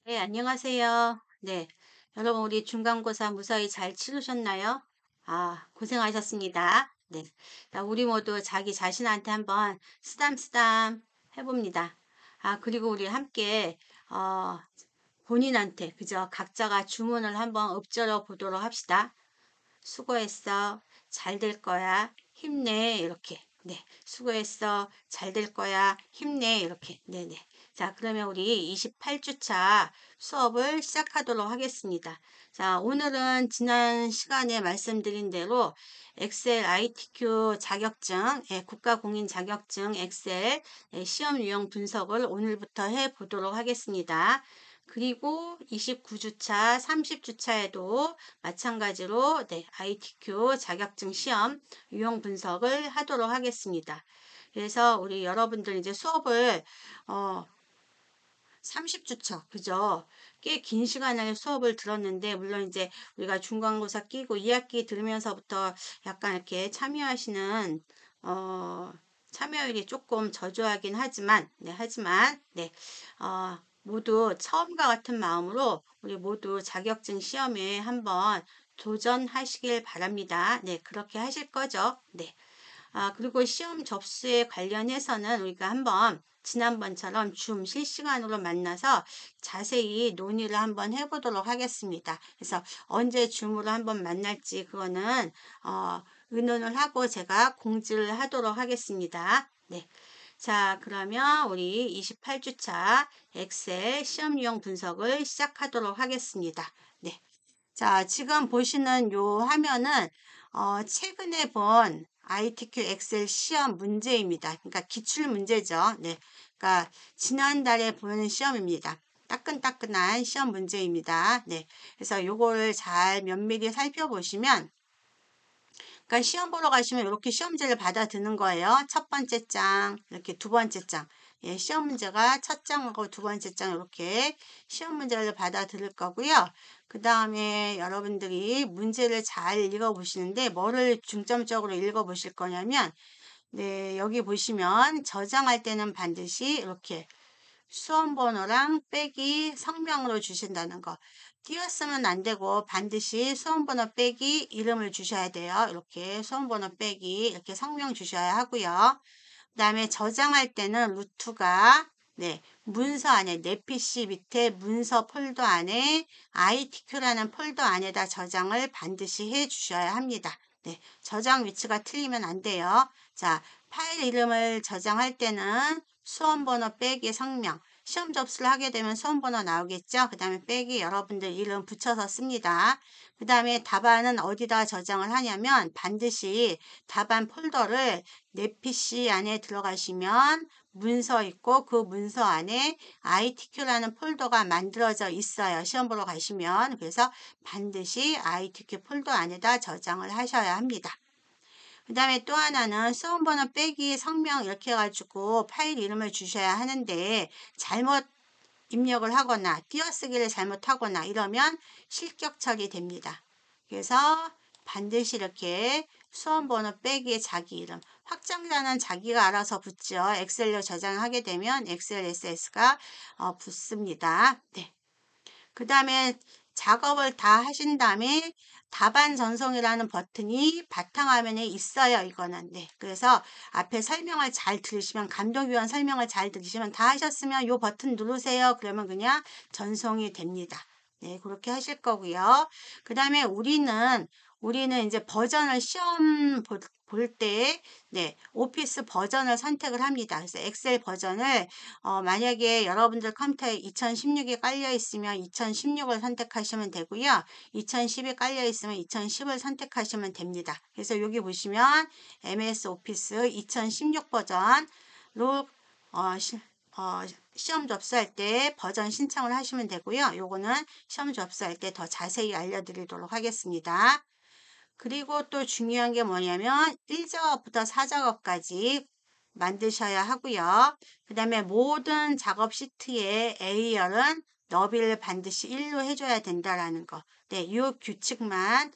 네, 안녕하세요. 네, 여러분 우리 중간고사 무사히 잘 치르셨나요? 고생하셨습니다. 네, 자, 우리 모두 자기 자신한테 한번 쓰담쓰담 해봅니다. 그리고 우리 함께 어, 본인한테 그저 각자가 주문을 한번 읊조려 보도록 합시다. 수고했어. 잘 될 거야. 힘내. 이렇게. 네. 수고했어. 잘 될 거야. 힘내. 이렇게. 네네. 자, 그러면 우리 28주차 수업을 시작하도록 하겠습니다. 자, 오늘은 지난 시간에 말씀드린 대로 엑셀 ITQ 자격증, 국가공인 자격증 엑셀 시험 유형 분석을 오늘부터 해 보도록 하겠습니다. 그리고 29주차, 30주차에도 마찬가지로 ITQ 자격증 시험 유형 분석을 하도록 하겠습니다. 그래서 우리 여러분들 이제 수업을 30주차 그죠? 꽤 긴 시간을 수업을 들었는데 물론 이제 우리가 중간고사 끼고 2학기 들으면서부터 약간 이렇게 참여하시는 어, 참여율이 조금 저조하긴 하지만 모두 처음과 같은 마음으로 우리 모두 자격증 시험에 한번 도전하시길 바랍니다. 네, 그렇게 하실 거죠? 네. 그리고 시험 접수에 관련해서는 우리가 한번 지난번처럼 줌 실시간으로 만나서 자세히 논의를 한번 해보도록 하겠습니다. 그래서 언제 줌으로 한번 만날지 그거는 의논을 하고 제가 공지를 하도록 하겠습니다. 네. 자, 그러면 우리 28주차 엑셀 시험 유형 분석을 시작하도록 하겠습니다. 네. 자, 지금 보시는 요 화면은 최근에 본 ITQ 엑셀 시험 문제입니다. 그러니까 기출 문제죠. 네. 그러니까 지난달에 본 시험입니다. 따끈따끈한 시험 문제입니다. 네. 그래서 요거를 잘 면밀히 살펴보시면 그러니까 시험 보러 가시면 이렇게 시험지를 받아 드는 거예요. 첫 번째 장, 이렇게 두 번째 장. 예, 시험 문제가 첫 장하고 두 번째 장 이렇게 시험 문제를 받아 들을 거고요. 그 다음에 여러분들이 문제를 잘 읽어 보시는데 뭐를 중점적으로 읽어 보실 거냐면 네, 여기 보시면 저장할 때는 반드시 이렇게 수험번호랑 빼기 성명으로 주신다는 거. 띄었으면 안 되고 반드시 수험번호 빼기 이름을 주셔야 돼요. 이렇게 수험번호 빼기 이렇게 성명 주셔야 하고요. 그 다음에 저장할 때는 루트가 네, 문서 안에 내 PC 밑에 문서 폴더 안에 ITQ라는 폴더 안에다 저장을 반드시 해 주셔야 합니다. 네, 저장 위치가 틀리면 안 돼요. 자, 파일 이름을 저장할 때는 수험번호 빼기 성명 시험 접수를 하게 되면 수험번호 나오겠죠. 그 다음에 빼기 여러분들 이름 붙여서 씁니다. 그 다음에 답안은 어디다 저장을 하냐면 반드시 답안 폴더를 내 PC 안에 들어가시면 문서 있고 그 문서 안에 ITQ라는 폴더가 만들어져 있어요. 시험 보러 가시면. 그래서 반드시 ITQ 폴더 안에다 저장을 하셔야 합니다. 그 다음에 또 하나는 수험번호 빼기 성명 이렇게 해가지고 파일 이름을 주셔야 하는데 잘못 입력을 하거나 띄어쓰기를 잘못하거나 이러면 실격 처리됩니다. 그래서 반드시 이렇게 수험번호 빼기 자기 이름 확장자는 자기가 알아서 붙죠. 엑셀로 저장하게 되면 엑셀 SS가 붙습니다. 네. 그 다음에 작업을 다 하신 다음에 답안 전송이라는 버튼이 바탕화면에 있어요. 이거는. 네. 그래서 앞에 설명을 잘 들으시면 감독위원 설명을 잘 들으시면 다 하셨으면 이 버튼 누르세요. 그러면 그냥 전송이 됩니다. 네. 그렇게 하실 거고요. 그 다음에 우리는 이제 버전을 시험 볼 때, 네, 오피스 버전을 선택을 합니다. 그래서 엑셀 버전을, 만약에 여러분들 컴퓨터에 2016이 깔려 있으면 2016을 선택하시면 되고요. 2010이 깔려 있으면 2010을 선택하시면 됩니다. 그래서 여기 보시면 MS 오피스 2016 버전로, 시험 접수할 때 버전 신청을 하시면 되고요. 요거는 시험 접수할 때 더 자세히 알려드리도록 하겠습니다. 그리고 또 중요한 게 뭐냐면 1작업부터 4작업까지 만드셔야 하고요. 그 다음에 모든 작업 시트의 A열은 너비를 반드시 1로 해줘야 된다라는 거. 네, 이 규칙만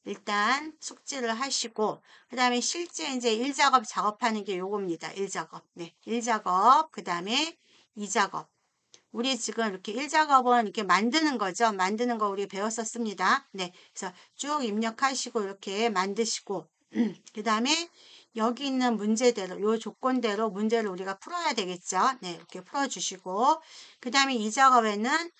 일단 숙지를 하시고 그 다음에 실제 이제 1작업 작업하는 게 요겁니다. 1작업. 네, 1작업 그 다음에 2작업. 우리 지금 이렇게 1작업은 이렇게 만드는 거죠. 만드는 거 우리 배웠었습니다. 네. 그래서 쭉 입력하시고 이렇게 만드시고 그 다음에 여기 있는 문제대로 요 조건대로 문제를 우리가 풀어야 되겠죠. 네. 이렇게 풀어주시고 그 다음에 이 작업에는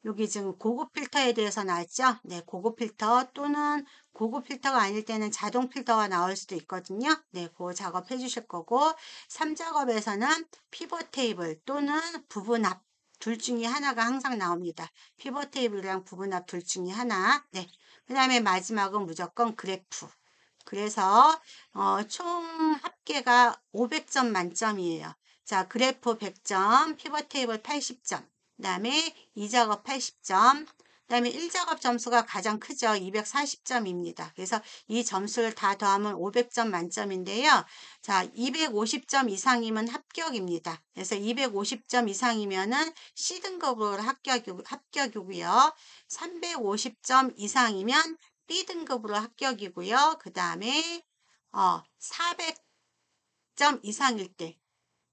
여기 지금 고급 필터에 대해서 나왔죠. 네. 고급 필터 또는 고급 필터가 아닐 때는 자동 필터가 나올 수도 있거든요. 네. 그 작업해 주실 거고 3작업에서는 피벗 테이블 또는 부분합 둘 중에 하나가 항상 나옵니다. 피벗 테이블이랑 부분합 둘 중에 하나. 네. 그 다음에 마지막은 무조건 그래프. 그래서 총 합계가 500점 만점이에요. 자, 그래프 100점, 피벗 테이블 80점. 그 다음에 2작업 80점, 그 다음에 1작업 점수가 가장 크죠. 240점입니다. 그래서 이 점수를 다 더하면 500점 만점인데요. 자, 250점 이상이면 합격입니다. 그래서 250점 이상이면은 C등급으로 합격이고요. 350점 이상이면 B등급으로 합격이고요. 그 다음에 400점 이상일 때,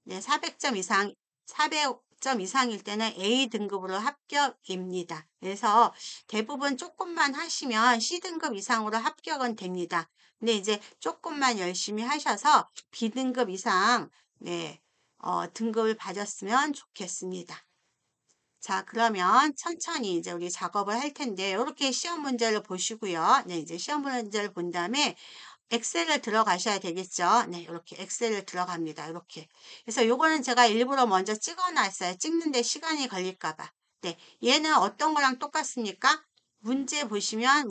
네, 400점 이상, 400점 이상일 때는 A등급으로 합격입니다. 그래서 대부분 조금만 하시면 C등급 이상으로 합격은 됩니다. 근데 이제 조금만 열심히 하셔서 B등급 이상, 네, 등급을 받았으면 좋겠습니다. 자, 그러면 천천히 이제 우리 작업을 할 텐데, 이렇게 시험 문제를 보시고요. 네, 이제 시험 문제를 본 다음에 엑셀을 들어가셔야 되겠죠. 네, 이렇게 엑셀을 들어갑니다. 이렇게. 그래서 요거는 제가 일부러 먼저 찍어 놨어요. 찍는데 시간이 걸릴까 봐. 네, 얘는 어떤 거랑 똑같습니까? 문제 보시면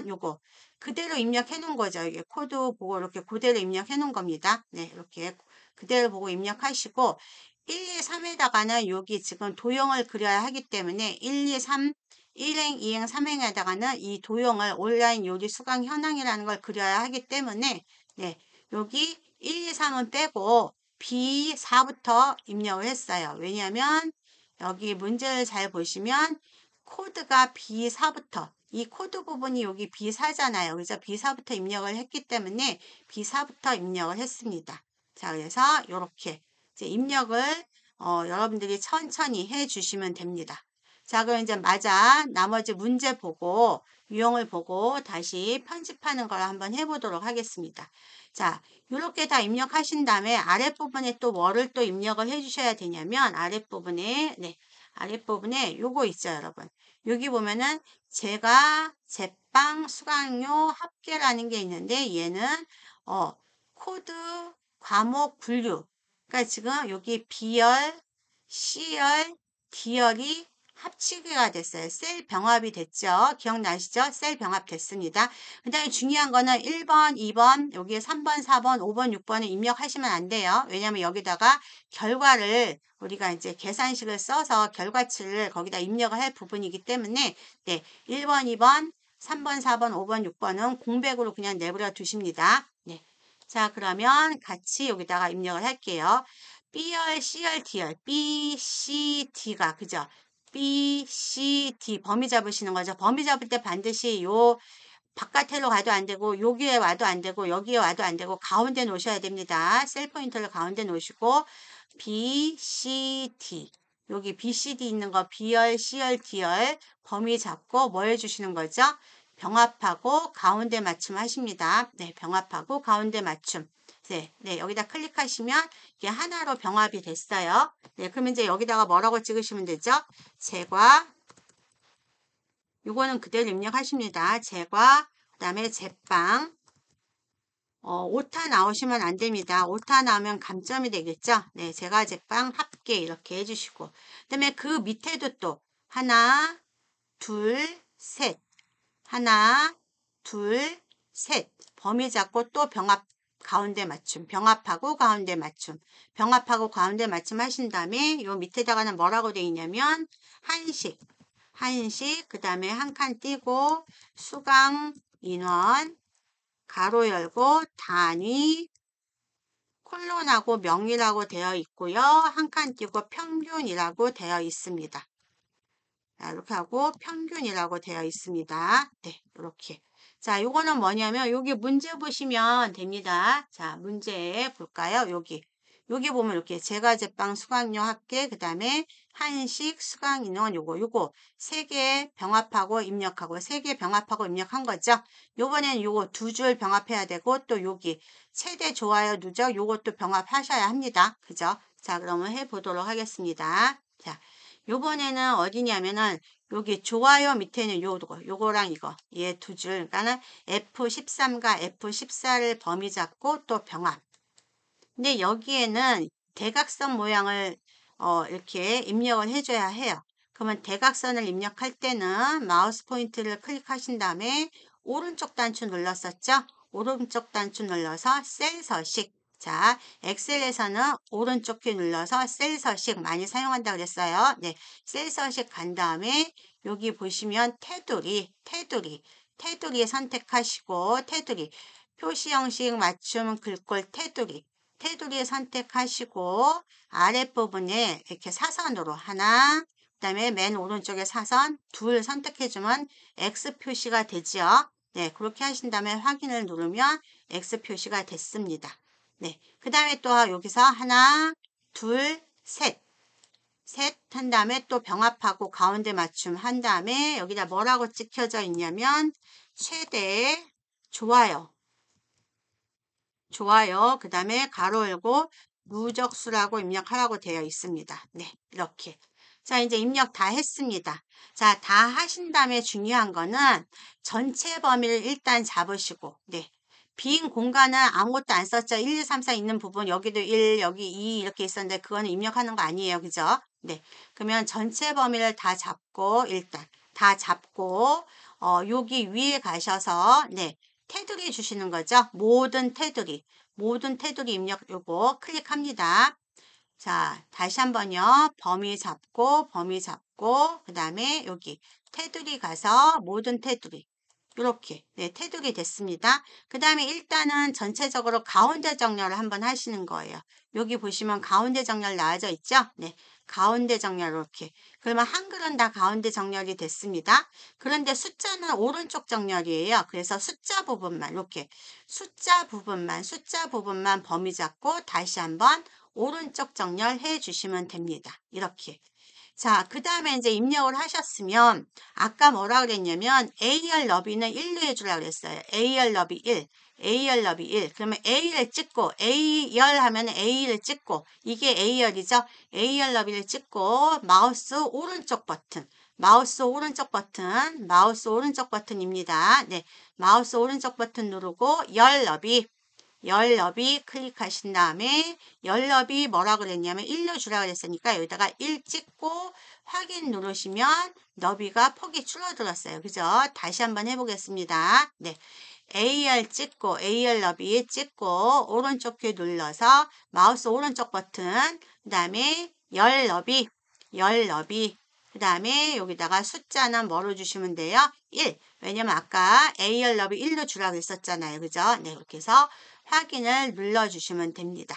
요거 그대로 입력해 놓은 거죠. 이게 코드 보고 이렇게 그대로 입력해 놓은 겁니다. 네, 이렇게 그대로 보고 입력하시고 1, 2, 3에다가는 여기 지금 도형을 그려야 하기 때문에 1, 2, 3 1행, 2행, 3행에다가는 이 도형을 온라인 요리 수강 현황이라는 걸 그려야 하기 때문에 네, 여기 1, 2, 3은 빼고 B4부터 입력을 했어요. 왜냐하면 여기 문제를 잘 보시면 코드가 B4부터 이 코드 부분이 여기 B4잖아요. 그래서 B4부터 입력을 했기 때문에 B4부터 입력을 했습니다. 자, 그래서 이렇게 이제 입력을 여러분들이 천천히 해 주시면 됩니다. 자, 그럼 이제 나머지 문제 보고 유형을 보고 다시 편집하는 걸 한번 해보도록 하겠습니다. 자, 이렇게 다 입력하신 다음에 아랫부분에 또 뭐를 또 입력을 해 주셔야 되냐면 아랫부분에 요거 있죠, 여러분. 여기 보면은 제빵 수강료 합계라는 게 있는데 얘는 코드 과목 분류. 그러니까 지금 여기 B열, C열, D열이 합치기가 됐어요. 셀 병합이 됐죠. 기억나시죠? 셀 병합 됐습니다. 그 다음에 중요한 거는 1번, 2번, 여기에 3번, 4번, 5번, 6번을 입력하시면 안 돼요. 왜냐하면 여기다가 결과를 우리가 이제 계산식을 써서 결과치를 거기다 입력을 할 부분이기 때문에 네, 1번, 2번, 3번, 4번, 5번, 6번은 공백으로 그냥 내버려 두십니다. 네. 자, 그러면 같이 여기다가 입력을 할게요. B열, C열, D열, B, C, D가 그죠? B, C, D 범위 잡으시는 거죠. 범위 잡을 때 반드시 요 바깥으로 가도 안 되고 여기에 와도 안 되고 여기에 와도 안 되고 가운데 놓으셔야 됩니다. 셀 포인트를 가운데 놓으시고 B, C, D 여기 B, C, D 있는 거 B열, C열, D열 범위 잡고 뭐 해주시는 거죠? 병합하고 가운데 맞춤 하십니다. 네, 병합하고 가운데 맞춤. 네, 여기다 클릭하시면 이게 하나로 병합이 됐어요. 네, 그러면 이제 여기다가 뭐라고 찍으시면 되죠? 제과, 요거는 그대로 입력하십니다. 제과, 그 다음에 제빵. 오타 나오시면 안 됩니다. 오타 나오면 감점이 되겠죠? 네, 제과, 제빵, 합계 이렇게 해주시고. 그 다음에 그 밑에도 또 하나, 둘, 셋. 하나, 둘, 셋. 범위 잡고 또 병합 가운데 맞춤. 병합하고 가운데 맞춤. 병합하고 가운데 맞춤 하신 다음에 요 밑에다가는 뭐라고 되어 있냐면 한식. 그 다음에 한 칸 띄고 수강 인원 가로 열고 단위 콜론하고 명이라고 되어 있고요. 한 칸 띄고 평균이라고 되어 있습니다. 자, 이렇게 하고 평균이라고 되어 있습니다. 네, 이렇게. 자, 요거는 뭐냐면 여기 문제 보시면 됩니다. 자, 문제 볼까요? 여기 여기 보면 이렇게 제과제빵 수강료 합계, 그 다음에 한식 수강인원 요거 세 개 병합하고 입력하고 세 개 병합하고 입력한 거죠. 요번엔 요거 두 줄 병합해야 되고 또 여기 최대 좋아요 누적 요것도 병합하셔야 합니다. 그죠? 자, 그러면 해보도록 하겠습니다. 자, 요번에는 어디냐면은 여기 좋아요 밑에는 요거랑 이거 얘 두 줄, 그러니까는 F13과 F14를 범위 잡고 또 병합. 근데 여기에는 대각선 모양을 이렇게 입력을 해줘야 해요. 그러면 대각선을 입력할 때는 마우스 포인트를 클릭하신 다음에 오른쪽 단추 눌렀었죠? 오른쪽 단추 눌러서 셀 서식. 자, 엑셀에서는 오른쪽 키 눌러서 셀 서식 많이 사용한다고 그랬어요. 네, 셀 서식 간 다음에 여기 보시면 테두리 선택하시고 테두리 표시 형식 맞춤 글꼴 테두리 선택하시고 아랫부분에 이렇게 사선으로 하나, 그 다음에 맨 오른쪽에 사선 둘 선택해주면 X 표시가 되죠. 네, 그렇게 하신 다음에 확인을 누르면 X 표시가 됐습니다. 네, 그 다음에 또 여기서 하나, 둘, 셋 한 다음에 또 병합하고 가운데 맞춤 한 다음에 여기다 뭐라고 찍혀져 있냐면 최대 좋아요. 그 다음에 가로 열고 누적수라고 입력하라고 되어 있습니다. 네, 이렇게. 자, 이제 입력 다 했습니다. 자, 다 하신 다음에 중요한 거는 전체 범위를 일단 잡으시고, 네. 빈 공간은 아무것도 안 썼죠. 1, 2, 3, 4 있는 부분, 여기도 1, 여기 2 이렇게 있었는데 그거는 입력하는 거 아니에요. 그죠? 네. 그러면 전체 범위를 다 잡고, 일단 다 잡고, 여기 위에 가셔서, 네. 테두리 주시는 거죠. 모든 테두리 입력 요거 클릭합니다. 자, 다시 한번요. 범위 잡고 그 다음에 여기 테두리 가서 모든 테두리 이렇게 네, 테두리 됐습니다. 그 다음에 일단은 전체적으로 가운데 정렬을 한번 하시는 거예요. 여기 보시면 가운데 정렬 나와져 있죠? 네, 가운데 정렬 이렇게. 그러면 한글은 다 가운데 정렬이 됐습니다. 그런데 숫자는 오른쪽 정렬이에요. 그래서 숫자 부분만 이렇게 숫자 부분만 범위 잡고 다시 한번 오른쪽 정렬해 주시면 됩니다. 이렇게. 자, 그 다음에 이제 입력을 하셨으면 아까 뭐라 그랬냐면 AR 너비는 1로 해주라고 그랬어요. AR 너비 1. 그러면 A를 찍고 AR 하면 A를 찍고 이게 AR이죠. AR 너비를 찍고 마우스 오른쪽 버튼입니다. 네, 마우스 오른쪽 버튼 누르고 열 너비 클릭하신 다음에 열 너비 뭐라 그랬냐면 1로 주라 그랬으니까 여기다가 1 찍고 확인 누르시면 너비가 폭이 줄어들었어요. 그죠? 다시 한번 해보겠습니다. 네. AR 너비 찍고 오른쪽 키 눌러서 마우스 오른쪽 버튼 그 다음에 열 너비 그 다음에 여기다가 숫자는 뭐로 주시면 돼요? 1. 왜냐면 아까 AR 너비 1로 주라고 했었잖아요. 그죠? 네, 이렇게 해서 확인을 눌러주시면 됩니다.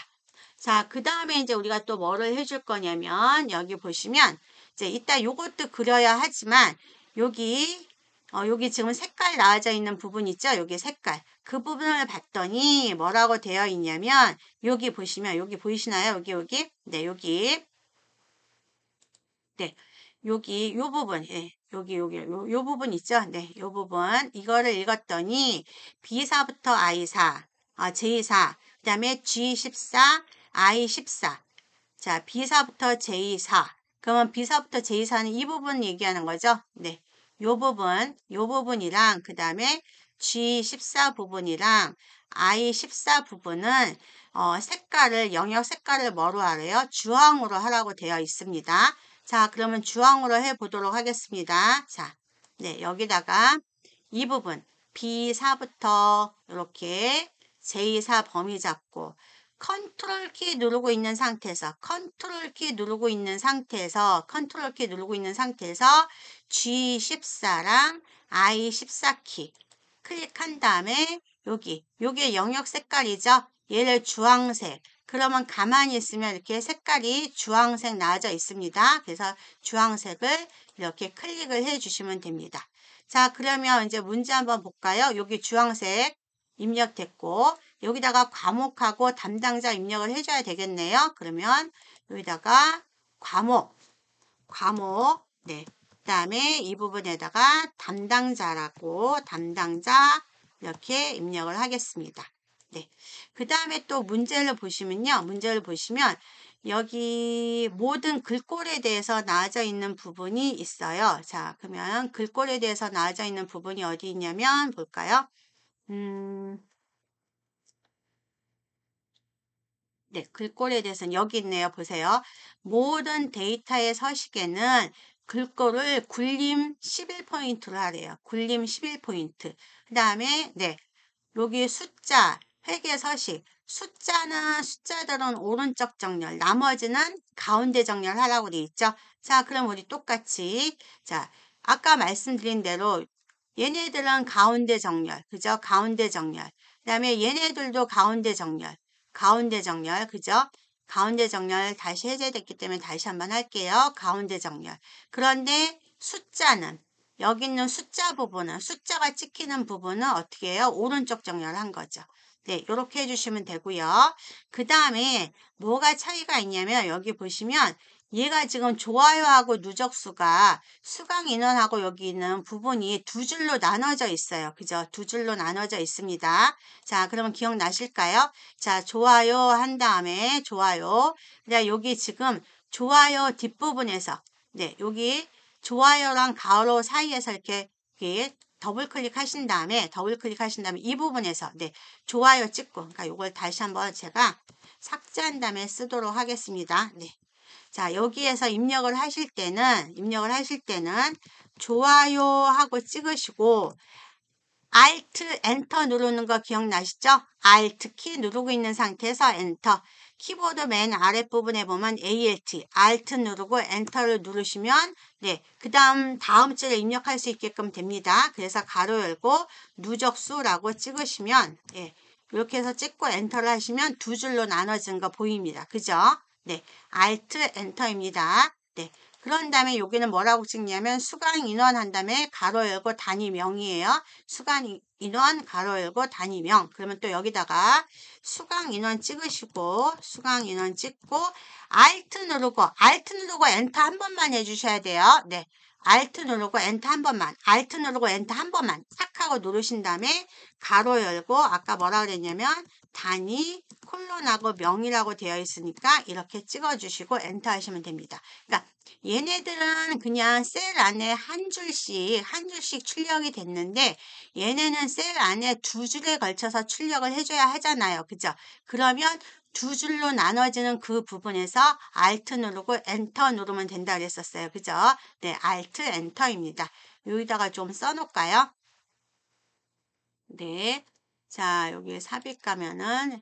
자, 그 다음에 이제 우리가 또 뭐를 해줄 거냐면 여기 보시면 이제 이따 요것도 그려야 하지만 여기 지금 색깔 나와져 있는 부분 있죠? 여기 색깔. 그 부분을 봤더니 뭐라고 되어 있냐면 여기 보시면 여기 보이시나요? 여기. 네, 여기. 네. 여기 요 부분. 예. 요 부분 있죠? 네. 요 부분. 이거를 읽었더니 B사부터 I4, J4, 그 다음에 G14, I14. 자, B사부터 J4. 그러면 B사부터 J4는 이 부분 얘기하는 거죠? 네. 요 부분이랑 그 다음에 G14 부분이랑 I14 부분은 영역 색깔을 뭐로 하래요? 주황으로 하라고 되어 있습니다. 자, 그러면 주황으로 해보도록 하겠습니다. 자, 네, 여기다가 이 부분 B4부터 이렇게 J4 범위 잡고 컨트롤 키 누르고 있는 상태에서 G14랑 I14 키 클릭한 다음에 요게 영역 색깔이죠. 얘를 주황색. 그러면 가만히 있으면 이렇게 색깔이 주황색 나와져 있습니다. 그래서 주황색을 이렇게 클릭을 해 주시면 됩니다. 자, 그러면 이제 문제 한번 볼까요? 여기 주황색 입력됐고 여기다가 과목하고 담당자 입력을 해줘야 되겠네요. 그러면 여기다가 과목, 네. 그 다음에 이 부분에다가 담당자라고 담당자 이렇게 입력을 하겠습니다. 네. 그 다음에 또 문제를 보시면요. 문제를 보시면 여기 모든 글꼴에 대해서 나와져 있는 부분이 있어요. 자, 그러면 글꼴에 대해서 나와져 있는 부분이 어디 있냐면 볼까요? 네, 글꼴에 대해서는 여기 있네요. 보세요. 모든 데이터의 서식에는 글꼴을 굴림 11포인트로 하래요. 굴림 11포인트. 그 다음에 네, 여기 숫자, 회계 서식. 숫자는 숫자들은 오른쪽 정렬, 나머지는 가운데 정렬 하라고 돼 있죠. 자, 그럼 우리 똑같이 자, 아까 말씀드린 대로 얘네들은 가운데 정렬, 그죠? 가운데 정렬. 그 다음에 얘네들도 가운데 정렬. 가운데 정렬, 그죠? 가운데 정렬 다시 해제됐기 때문에 다시 한번 할게요. 가운데 정렬. 그런데 숫자는 여기 있는 숫자 부분은 숫자가 찍히는 부분은 어떻게 해요? 오른쪽 정렬한 거죠. 네, 이렇게 해주시면 되고요. 그 다음에 뭐가 차이가 있냐면 여기 보시면 얘가 지금 좋아요하고 누적수가 수강 인원하고 여기 있는 부분이 두 줄로 나눠져 있어요. 그죠? 두 줄로 나눠져 있습니다. 자, 그러면 기억나실까요? 자, 좋아요 한 다음에 좋아요. 그다음 여기 지금 좋아요 뒷부분에서 네, 여기 좋아요랑 가로 사이에서 이렇게 더블 클릭하신 다음에 이 부분에서 네, 좋아요 찍고 그러니까 이걸 다시 한번 제가 삭제한 다음에 쓰도록 하겠습니다. 네. 자, 여기에서 입력을 하실 때는 좋아요 하고 찍으시고 Alt 엔터 누르는 거 기억나시죠? Alt 키 누르고 있는 상태에서 엔터. 키보드 맨 아랫부분에 보면 Alt, Alt 누르고 엔터를 누르시면 네, 다음 줄에 입력할 수 있게끔 됩니다. 그래서 가로 열고 누적수라고 찍으시면 예, 이렇게 해서 찍고 엔터를 하시면 두 줄로 나눠진 거 보입니다. 그죠? 네, Alt 엔터입니다. 네. 그런 다음에 여기는 뭐라고 찍냐면 수강 인원 한 다음에 가로 열고 단위명이에요. 수강 인원 가로 열고 단위명. 그러면 또 여기다가 수강 인원 찍으시고 수강 인원 찍고 Alt 누르고 엔터 한 번만 해주셔야 돼요. 네. Alt 누르고 엔터 한 번만. Alt 누르고 엔터 한 번만 딱 하고 누르신 다음에 가로 열고 아까 뭐라 그랬냐면 단위 콜론하고 명이라고 되어 있으니까 이렇게 찍어주시고 엔터 하시면 됩니다. 그러니까 얘네들은 그냥 셀 안에 한 줄씩 출력이 됐는데 얘네는 셀 안에 두 줄에 걸쳐서 출력을 해줘야 하잖아요. 그죠? 그러면 두 줄로 나눠지는 그 부분에서 Alt 누르고 엔터 누르면 된다 그랬었어요. 그죠? 네, Alt 엔터입니다. 여기다가 좀 써놓을까요? 네. 자, 여기 삽입 가면은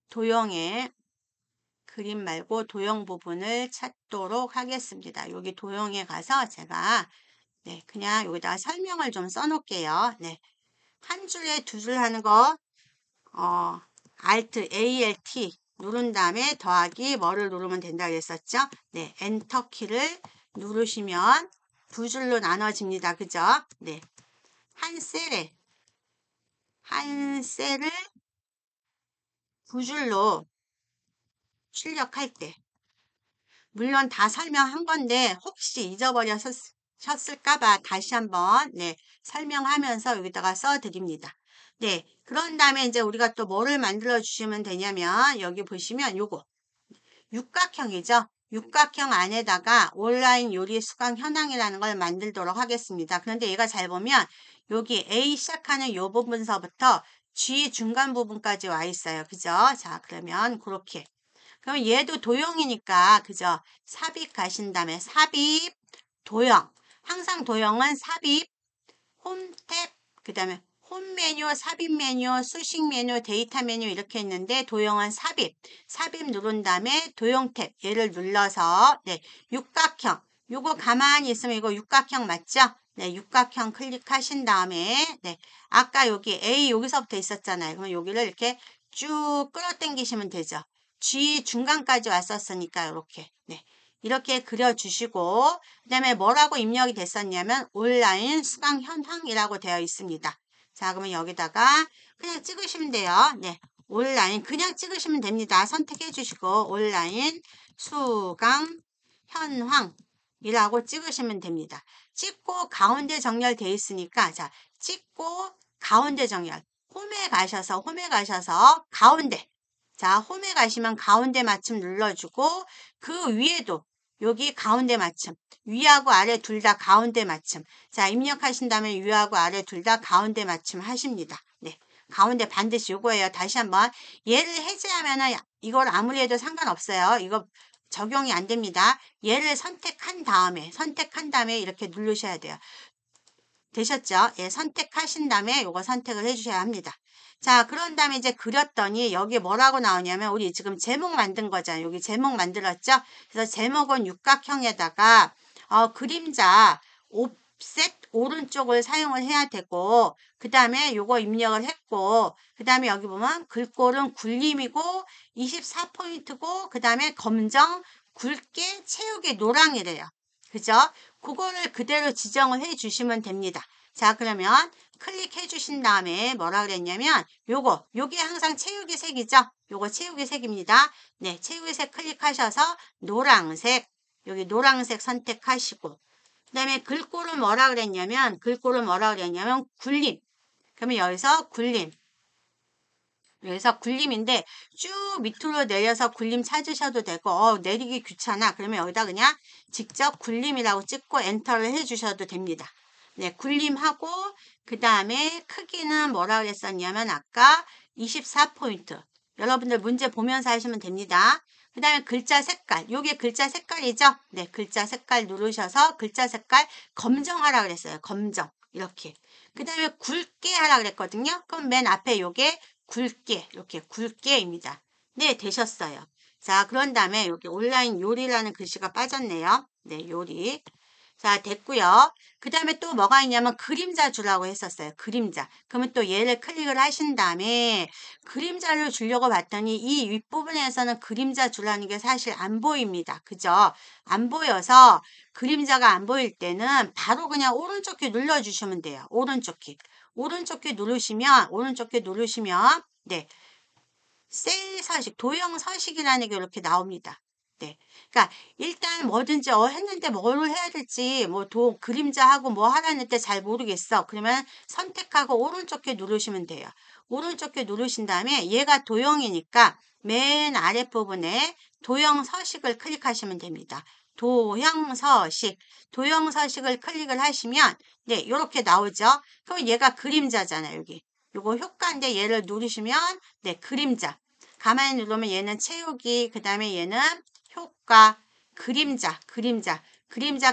도형에 그림 말고 도형 부분을 찾도록 하겠습니다. 여기 도형에 가서 제가 네, 그냥 여기다가 설명을 좀 써놓을게요. 네, 한 줄에 두 줄 하는 거 Alt, ALT 누른 다음에 더하기 뭐를 누르면 된다 그랬었죠? 네, 엔터 키를 누르시면 두 줄로 나눠집니다. 그죠? 네, 한 셀을 두 줄로 출력할 때 물론 다 설명한 건데 혹시 잊어버리셨을까봐 다시 한번 네, 설명하면서 여기다가 써드립니다. 네, 그런 다음에 이제 우리가 또 뭐를 만들어 주시면 되냐면 여기 보시면 요거 육각형이죠. 육각형 안에다가 온라인 요리 수강 현황이라는 걸 만들도록 하겠습니다. 그런데 얘가 잘 보면 여기 A 시작하는 요 부분서부터 G 중간 부분까지 와 있어요. 그죠? 자, 그러면 그렇게 그럼 얘도 도형이니까 그죠? 삽입 가신 다음에 삽입 도형 항상 도형은 삽입 홈 탭 그 다음에 홈 메뉴 삽입 메뉴 수식 메뉴 데이터 메뉴 이렇게 있는데 도형은 삽입 누른 다음에 도형 탭 얘를 눌러서 네 육각형 요거 가만히 있으면 이거 육각형 맞죠? 네 육각형 클릭하신 다음에 네 아까 여기 A 여기서부터 있었잖아요. 그럼 여기를 이렇게 쭉 끌어당기시면 되죠. G 중간까지 왔었으니까 이렇게 네 이렇게 그려주시고 그 다음에 뭐라고 입력이 됐었냐면 온라인 수강 현황이라고 되어 있습니다. 자, 그러면 여기다가 그냥 찍으시면 돼요. 네. 온라인 그냥 찍으시면 됩니다. 선택해 주시고 온라인 수강 현황이라고 찍으시면 됩니다. 찍고 가운데 정렬되어 있으니까 자, 찍고 가운데 정렬. 홈에 가셔서 가운데. 자, 홈에 가시면 가운데 맞춤 눌러주고 그 위에도 여기 가운데 맞춤. 위하고 아래 둘 다 가운데 맞춤. 자, 입력하신 다음에 위하고 아래 둘 다 가운데 맞춤 하십니다. 네. 가운데 반드시 요거예요. 다시 한번 얘를 해제하면은 이걸 아무리 해도 상관없어요. 이거 적용이 안 됩니다. 얘를 선택한 다음에 이렇게 누르셔야 돼요. 되셨죠? 예, 선택하신 다음에 요거 선택을 해주셔야 합니다. 자, 그런 다음에 이제 그렸더니 여기 뭐라고 나오냐면 우리 지금 제목 만든 거잖아요. 여기 제목 만들었죠? 그래서 제목은 육각형에다가 그림자 옵셋 오른쪽을 사용을 해야 되고 그 다음에 요거 입력을 했고 그 다음에 여기 보면 글꼴은 굴림이고 24포인트고 그 다음에 검정 굵게 채우기 노랑이래요. 그죠? 그거를 그대로 지정을 해 주시면 됩니다. 자, 그러면 클릭해 주신 다음에 뭐라 그랬냐면 요게 항상 채우기 색이죠? 요거 채우기 색입니다. 네, 채우기 색 클릭하셔서 노란색 여기 노란색 선택하시고 그 다음에 글꼴은 뭐라 그랬냐면 굴림. 그러면 여기서 굴림. 그래서 굴림인데 쭉 밑으로 내려서 굴림 찾으셔도 되고 내리기 귀찮아. 그러면 여기다 그냥 직접 굴림이라고 찍고 엔터를 해주셔도 됩니다. 네, 굴림하고 그 다음에 크기는 뭐라 그랬었냐면 아까 24포인트. 여러분들 문제 보면서 하시면 됩니다. 그 다음에 글자 색깔. 요게 글자 색깔이죠? 네, 글자 색깔 누르셔서 글자 색깔 검정하라 그랬어요. 검정. 이렇게. 그 다음에 굵게 하라 그랬거든요. 그럼 맨 앞에 요게 굵게 이렇게 굵게입니다. 네, 되셨어요. 자, 그런 다음에 여기 온라인 요리라는 글씨가 빠졌네요. 네, 요리. 자, 됐고요. 그 다음에 또 뭐가 있냐면 그림자 주라고 했었어요. 그림자. 그러면 또 얘를 클릭을 하신 다음에 그림자를 주려고 봤더니 이 윗부분에서는 그림자 주라는 게 사실 안 보입니다. 그죠? 안 보여서 그림자가 안 보일 때는 바로 그냥 오른쪽 키 눌러주시면 돼요. 오른쪽 키. 오른쪽 키 누르시면 네. 셀 서식, 도형 서식이라는 게 이렇게 나옵니다. 네. 그러니까 일단 뭐든지 했는데 뭘 해야 될지 그림자하고 뭐 하라는데 잘 모르겠어. 그러면 선택하고 오른쪽 키 누르시면 돼요. 오른쪽 키 누르신 다음에 얘가 도형이니까 맨 아랫부분에 도형 서식을 클릭하시면 됩니다. 도형 서식을 클릭을 하시면 네, 이렇게 나오죠. 그럼 얘가 그림자잖아요, 여기. 요거 효과인데 얘를 누르시면 네, 그림자. 가만히 누르면 얘는 채우기, 그 다음에 얘는 효과, 그림자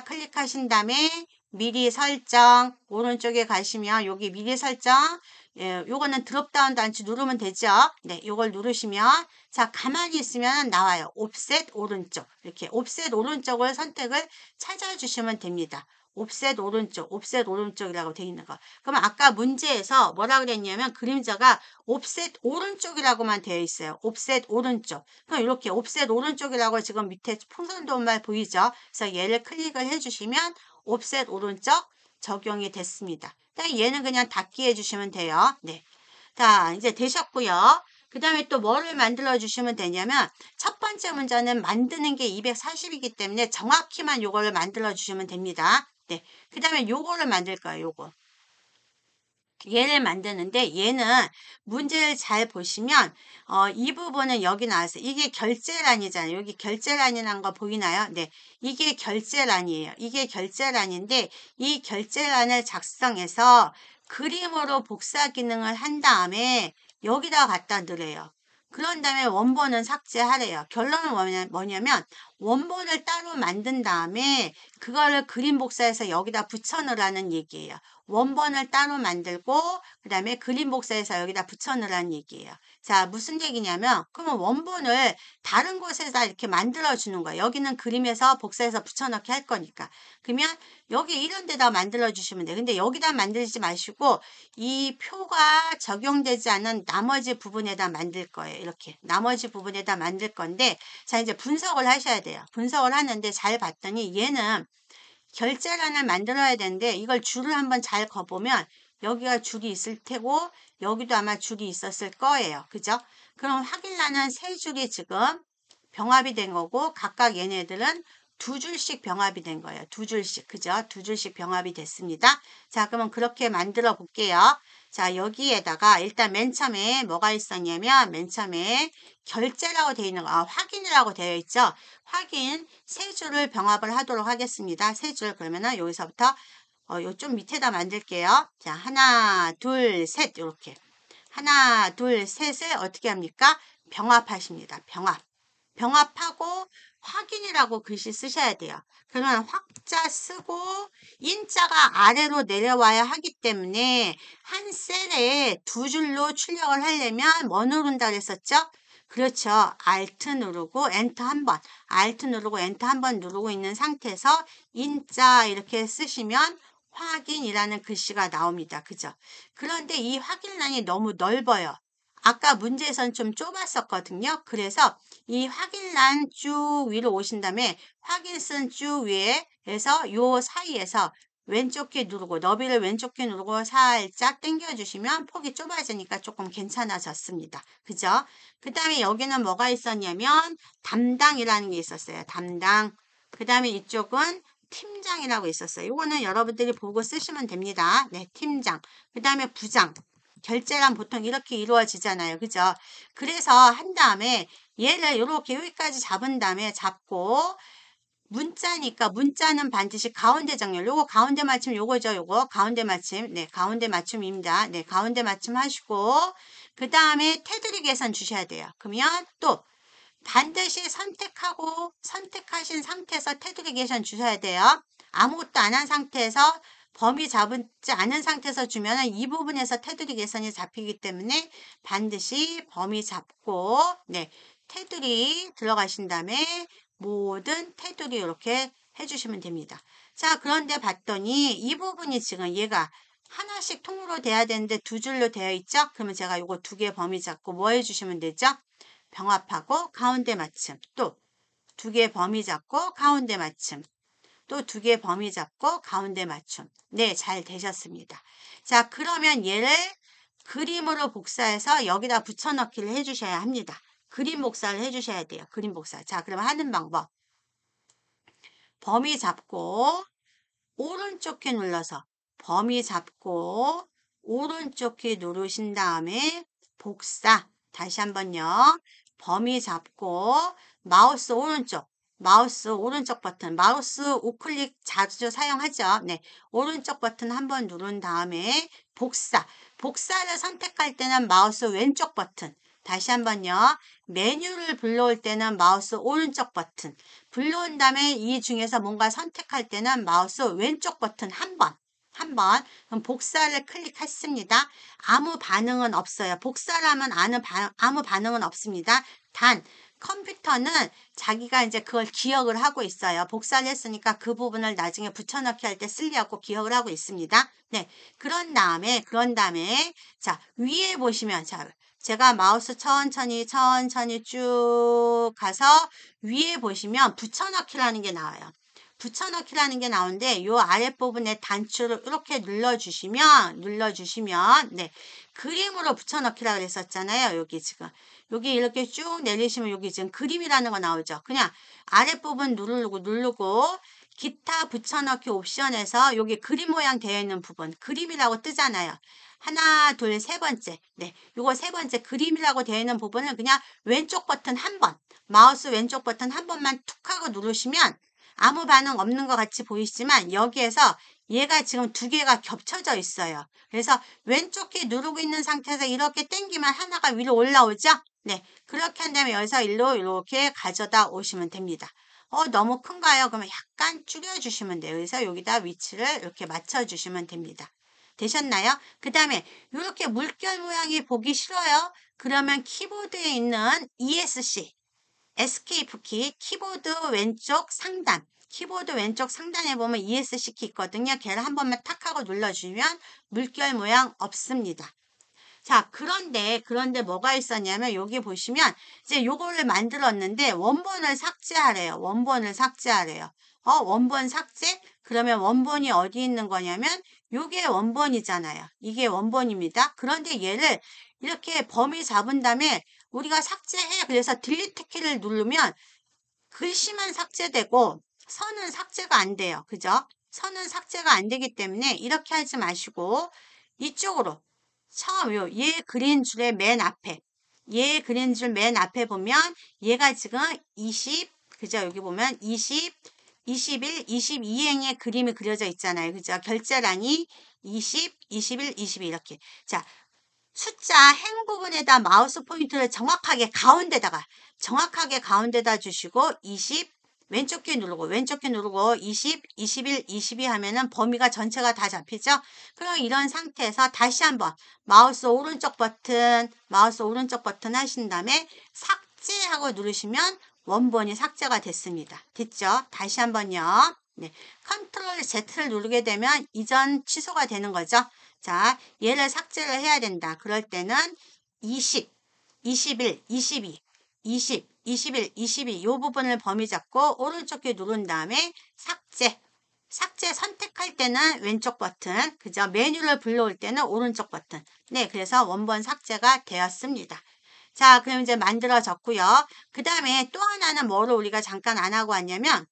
클릭하신 다음에 미리 설정, 오른쪽에 가시면 여기 미리 설정, 예, 요거는 드롭다운 단추 누르면 되죠. 네, 요걸 누르시면 자, 가만히 있으면 나와요. 옵셋 오른쪽. 이렇게 옵셋 오른쪽을 선택을 찾아주시면 됩니다. 옵셋 오른쪽이라고 되어 있는 거. 그럼 아까 문제에서 뭐라 그랬냐면 그림자가 옵셋 오른쪽이라고만 되어 있어요. 옵셋 오른쪽. 그럼 이렇게 옵셋 오른쪽이라고 지금 밑에 풍선 도말 보이죠? 그래서 얘를 클릭을 해주시면 옵셋 오른쪽 적용이 됐습니다. 얘는 그냥 닫기 해주시면 돼요. 네. 자, 이제 되셨고요. 그 다음에 또 뭐를 만들어 주시면 되냐면 첫 번째 문제는 만드는 게 240이기 때문에 정확히만 요거를 만들어 주시면 됩니다. 네. 그 다음에 요거를 만들 거예요. 요거. 얘를 만드는데 얘는 문제를 잘 보시면 이 부분은 여기 나왔어요. 이게 결제란이잖아요. 여기 결제란이라는 거 보이나요? 네. 이게 결제란이에요. 이게 결제란인데 이 결제란을 작성해서 그림으로 복사 기능을 한 다음에 여기다 갖다 넣으래요. 그런 다음에 원본은 삭제하래요. 결론은 뭐냐면 원본을 따로 만든 다음에 그거를 그림 복사해서 여기다 붙여 넣으라는 얘기예요. 원본을 따로 만들고 그 다음에 그림 복사해서 여기다 붙여 넣으라는 얘기예요. 자, 무슨 얘기냐면 그러면 원본을 다른 곳에다 이렇게 만들어 주는 거예요. 여기는 그림에서 복사해서 붙여 넣기 할 거니까. 그러면 여기 이런 데다 만들어 주시면 돼요. 근데 여기다 만들지 마시고 이 표가 적용되지 않은 나머지 부분에다 만들 거예요. 이렇게 나머지 부분에다 만들 건데 자, 이제 분석을 하셔야 돼요. 분석을 하는데 잘 봤더니 얘는 결제란을 만들어야 되는데 이걸 줄을 한번 잘 거보면 여기가 줄이 있을 테고 여기도 아마 줄이 있었을 거예요. 그죠? 그럼 확인란은 세 줄이 지금 병합이 된 거고 각각 얘네들은 두 줄씩 병합이 된 거예요. 두 줄씩. 그죠? 두 줄씩 병합이 됐습니다. 자, 그러면 그렇게 만들어 볼게요. 자, 여기에다가 일단 맨 처음에 뭐가 있었냐면 맨 처음에 결제라고 되어 있는 거, 확인이라고 되어 있죠. 확인 세 줄을 병합을 하도록 하겠습니다. 세 줄. 그러면은 여기서부터 요 좀 밑에다 만들게요. 자, 하나, 둘, 셋 이렇게. 하나, 둘, 셋을 어떻게 합니까? 병합하십니다. 병합. 병합하고 확인이라고 글씨 쓰셔야 돼요. 그러면 확자 쓰고 인자가 아래로 내려와야 하기 때문에 한 셀에 두 줄로 출력을 하려면 뭐 누른다 그랬었죠? 그렇죠. Alt 누르고 엔터 한 번, Alt 누르고 엔터 한 번 누르고 있는 상태에서 인자 이렇게 쓰시면 확인이라는 글씨가 나옵니다. 그죠? 그런데 이 확인란이 너무 넓어요. 아까 문제에선 좀 좁았었거든요. 그래서 이 확인란 쭉 위로 오신 다음에 확인 쓴 쭉 위에서 요 사이에서 왼쪽 키 누르고 너비를 왼쪽 키 누르고 살짝 당겨주시면 폭이 좁아지니까 조금 괜찮아졌습니다. 그죠? 그 다음에 여기는 뭐가 있었냐면 담당이라는 게 있었어요. 담당. 그 다음에 이쪽은 팀장이라고 있었어요. 이거는 여러분들이 보고 쓰시면 됩니다. 네, 팀장. 그 다음에 부장. 결제란 보통 이렇게 이루어지잖아요. 그죠? 그래서 한 다음에 얘를 이렇게 여기까지 잡은 다음에 잡고 문자니까 문자는 반드시 가운데 정렬. 요거 가운데 맞춤 요거죠. 요거 가운데 맞춤. 네, 가운데 맞춤입니다. 네, 가운데 맞춤 하시고 그 다음에 테두리 계산 주셔야 돼요. 그러면 또 반드시 선택하신 상태에서 테두리 계산 주셔야 돼요. 아무것도 안 한 상태에서 범위 잡지 않은 상태에서 주면 이 부분에서 테두리 계산이 잡히기 때문에 반드시 범위 잡고 네 테두리 들어가신 다음에 모든 테두리 이렇게 해주시면 됩니다. 자, 그런데 봤더니 이 부분이 지금 얘가 하나씩 통으로 돼야 되는데 두 줄로 되어 있죠? 그러면 제가 요거 두 개 범위 잡고 뭐 해주시면 되죠? 병합하고 가운데 맞춤. 또 두 개 범위 잡고 가운데 맞춤. 또 두 개 범위 잡고 가운데 맞춤. 네, 잘 되셨습니다. 자, 그러면 얘를 그림으로 복사해서 여기다 붙여넣기를 해주셔야 합니다. 그림 복사를 해주셔야 돼요. 그림 복사. 자, 그럼 하는 방법. 범위 잡고 오른쪽 키 눌러서 범위 잡고 오른쪽 키 누르신 다음에 복사. 다시 한번요. 범위 잡고 마우스 오른쪽 버튼, 마우스 우클릭 자주 사용하죠. 네, 오른쪽 버튼 한번 누른 다음에 복사를 선택할 때는 마우스 왼쪽 버튼, 다시 한번요. 메뉴를 불러올 때는 마우스 오른쪽 버튼, 불러온 다음에 이 중에서 뭔가 선택할 때는 마우스 왼쪽 버튼 한 번. 그럼 복사를 클릭했습니다. 아무 반응은 없어요. 복사를 하면 아무 반응은 없습니다. 단 컴퓨터는 자기가 이제 그걸 기억을 하고 있어요. 복사를 했으니까 그 부분을 나중에 붙여넣기 할 때 쓰려고 기억을 하고 있습니다. 네. 그런 다음에 자, 위에 보시면 자, 제가 마우스 천천히 쭉 가서 위에 보시면 붙여넣기라는 게 나와요. 붙여넣기라는 게 나오는데 요 아랫부분에 단추를 이렇게 눌러주시면 네 그림으로 붙여넣기라고 그랬었잖아요. 여기 지금 여기 이렇게 쭉 내리시면 여기 지금 그림이라는 거 나오죠. 그냥 아랫부분 누르고 기타 붙여넣기 옵션에서 여기 그림 모양 되어 있는 부분 그림이라고 뜨잖아요. 하나, 둘, 세 번째. 네, 요거 세 번째 그림이라고 되어 있는 부분은 그냥 왼쪽 버튼 한 번, 마우스 왼쪽 버튼 한 번만 툭 하고 누르시면 아무 반응 없는 것 같이 보이시지만 여기에서 얘가 지금 두 개가 겹쳐져 있어요. 그래서 왼쪽 키 누르고 있는 상태에서 이렇게 당기면 하나가 위로 올라오죠? 네, 그렇게 한 다음에 여기서 일로 이렇게 가져다 오시면 됩니다. 너무 큰가요? 그러면 약간 줄여주시면 돼요. 그래서 여기다 위치를 이렇게 맞춰주시면 됩니다. 되셨나요? 그 다음에 이렇게 물결 모양이 보기 싫어요? 그러면 키보드에 있는 ESC 에스케이프 키, 키보드 왼쪽 상단에 보면 ESC 키 있거든요. 걔를 한 번만 탁 하고 눌러주면 물결 모양 없습니다. 자, 그런데 뭐가 있었냐면, 여기 보시면, 이제 요거를 만들었는데, 원본을 삭제하래요. 원본을 삭제하래요. 원본 삭제? 그러면 원본이 어디 있는 거냐면, 요게 원본이잖아요. 이게 원본입니다. 그런데 얘를 이렇게 범위 잡은 다음에, 우리가 삭제해. 그래서 딜리트 키를 누르면, 글씨만 삭제되고, 선은 삭제가 안 돼요. 그죠? 선은 삭제가 안 되기 때문에, 이렇게 하지 마시고, 이쪽으로, 처음 얘 그린 줄의 맨 앞에 얘 그린 줄 맨 앞에 보면 얘가 지금 20 그죠? 여기 보면 20 21 22행의 그림이 그려져 있잖아요. 그죠? 결제란이 20 21 22 이렇게. 자, 숫자 행 부분에다 마우스 포인터를 정확하게 가운데다 주시고 20 왼쪽 키 누르고 20, 21, 22 하면은 범위가 전체가 다 잡히죠? 그럼 이런 상태에서 다시 한번 마우스 오른쪽 버튼 하신 다음에 삭제하고 누르시면 원본이 삭제가 됐습니다. 됐죠? 다시 한번요. 네. 컨트롤 Z를 누르게 되면 이전 취소가 되는 거죠. 자, 얘를 삭제를 해야 된다. 그럴 때는 20, 21, 22, 20, 21, 22 요 부분을 범위 잡고 오른쪽 키 누른 다음에 삭제 선택할 때는 왼쪽 버튼, 그죠? 메뉴를 불러올 때는 오른쪽 버튼. 네, 그래서 원본 삭제가 되었습니다. 자, 그럼 이제 만들어졌고요. 그 다음에 또 하나는 뭐를 우리가 잠깐 안 하고 왔냐면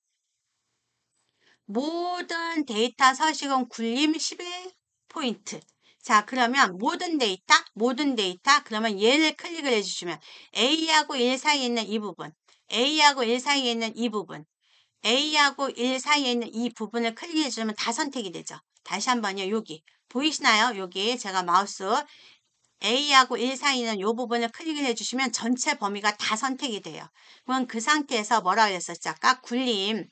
모든 데이터 서식은 굴림 11포인트. 자, 그러면 모든 데이터, 그러면 얘를 클릭을 해주시면 A하고 1 사이에 있는 이 부분, A하고 1 사이에 있는 이 부분, A하고 1 사이에 있는 이 부분을 클릭해 주면 다 선택이 되죠. 다시 한번요. 여기 보이시나요? 여기 제가 마우스 A하고 1 사이는 이 부분을 클릭을 해주시면 전체 범위가 다 선택이 돼요. 그럼 그 상태에서 뭐라고 했었죠? 아까 굴림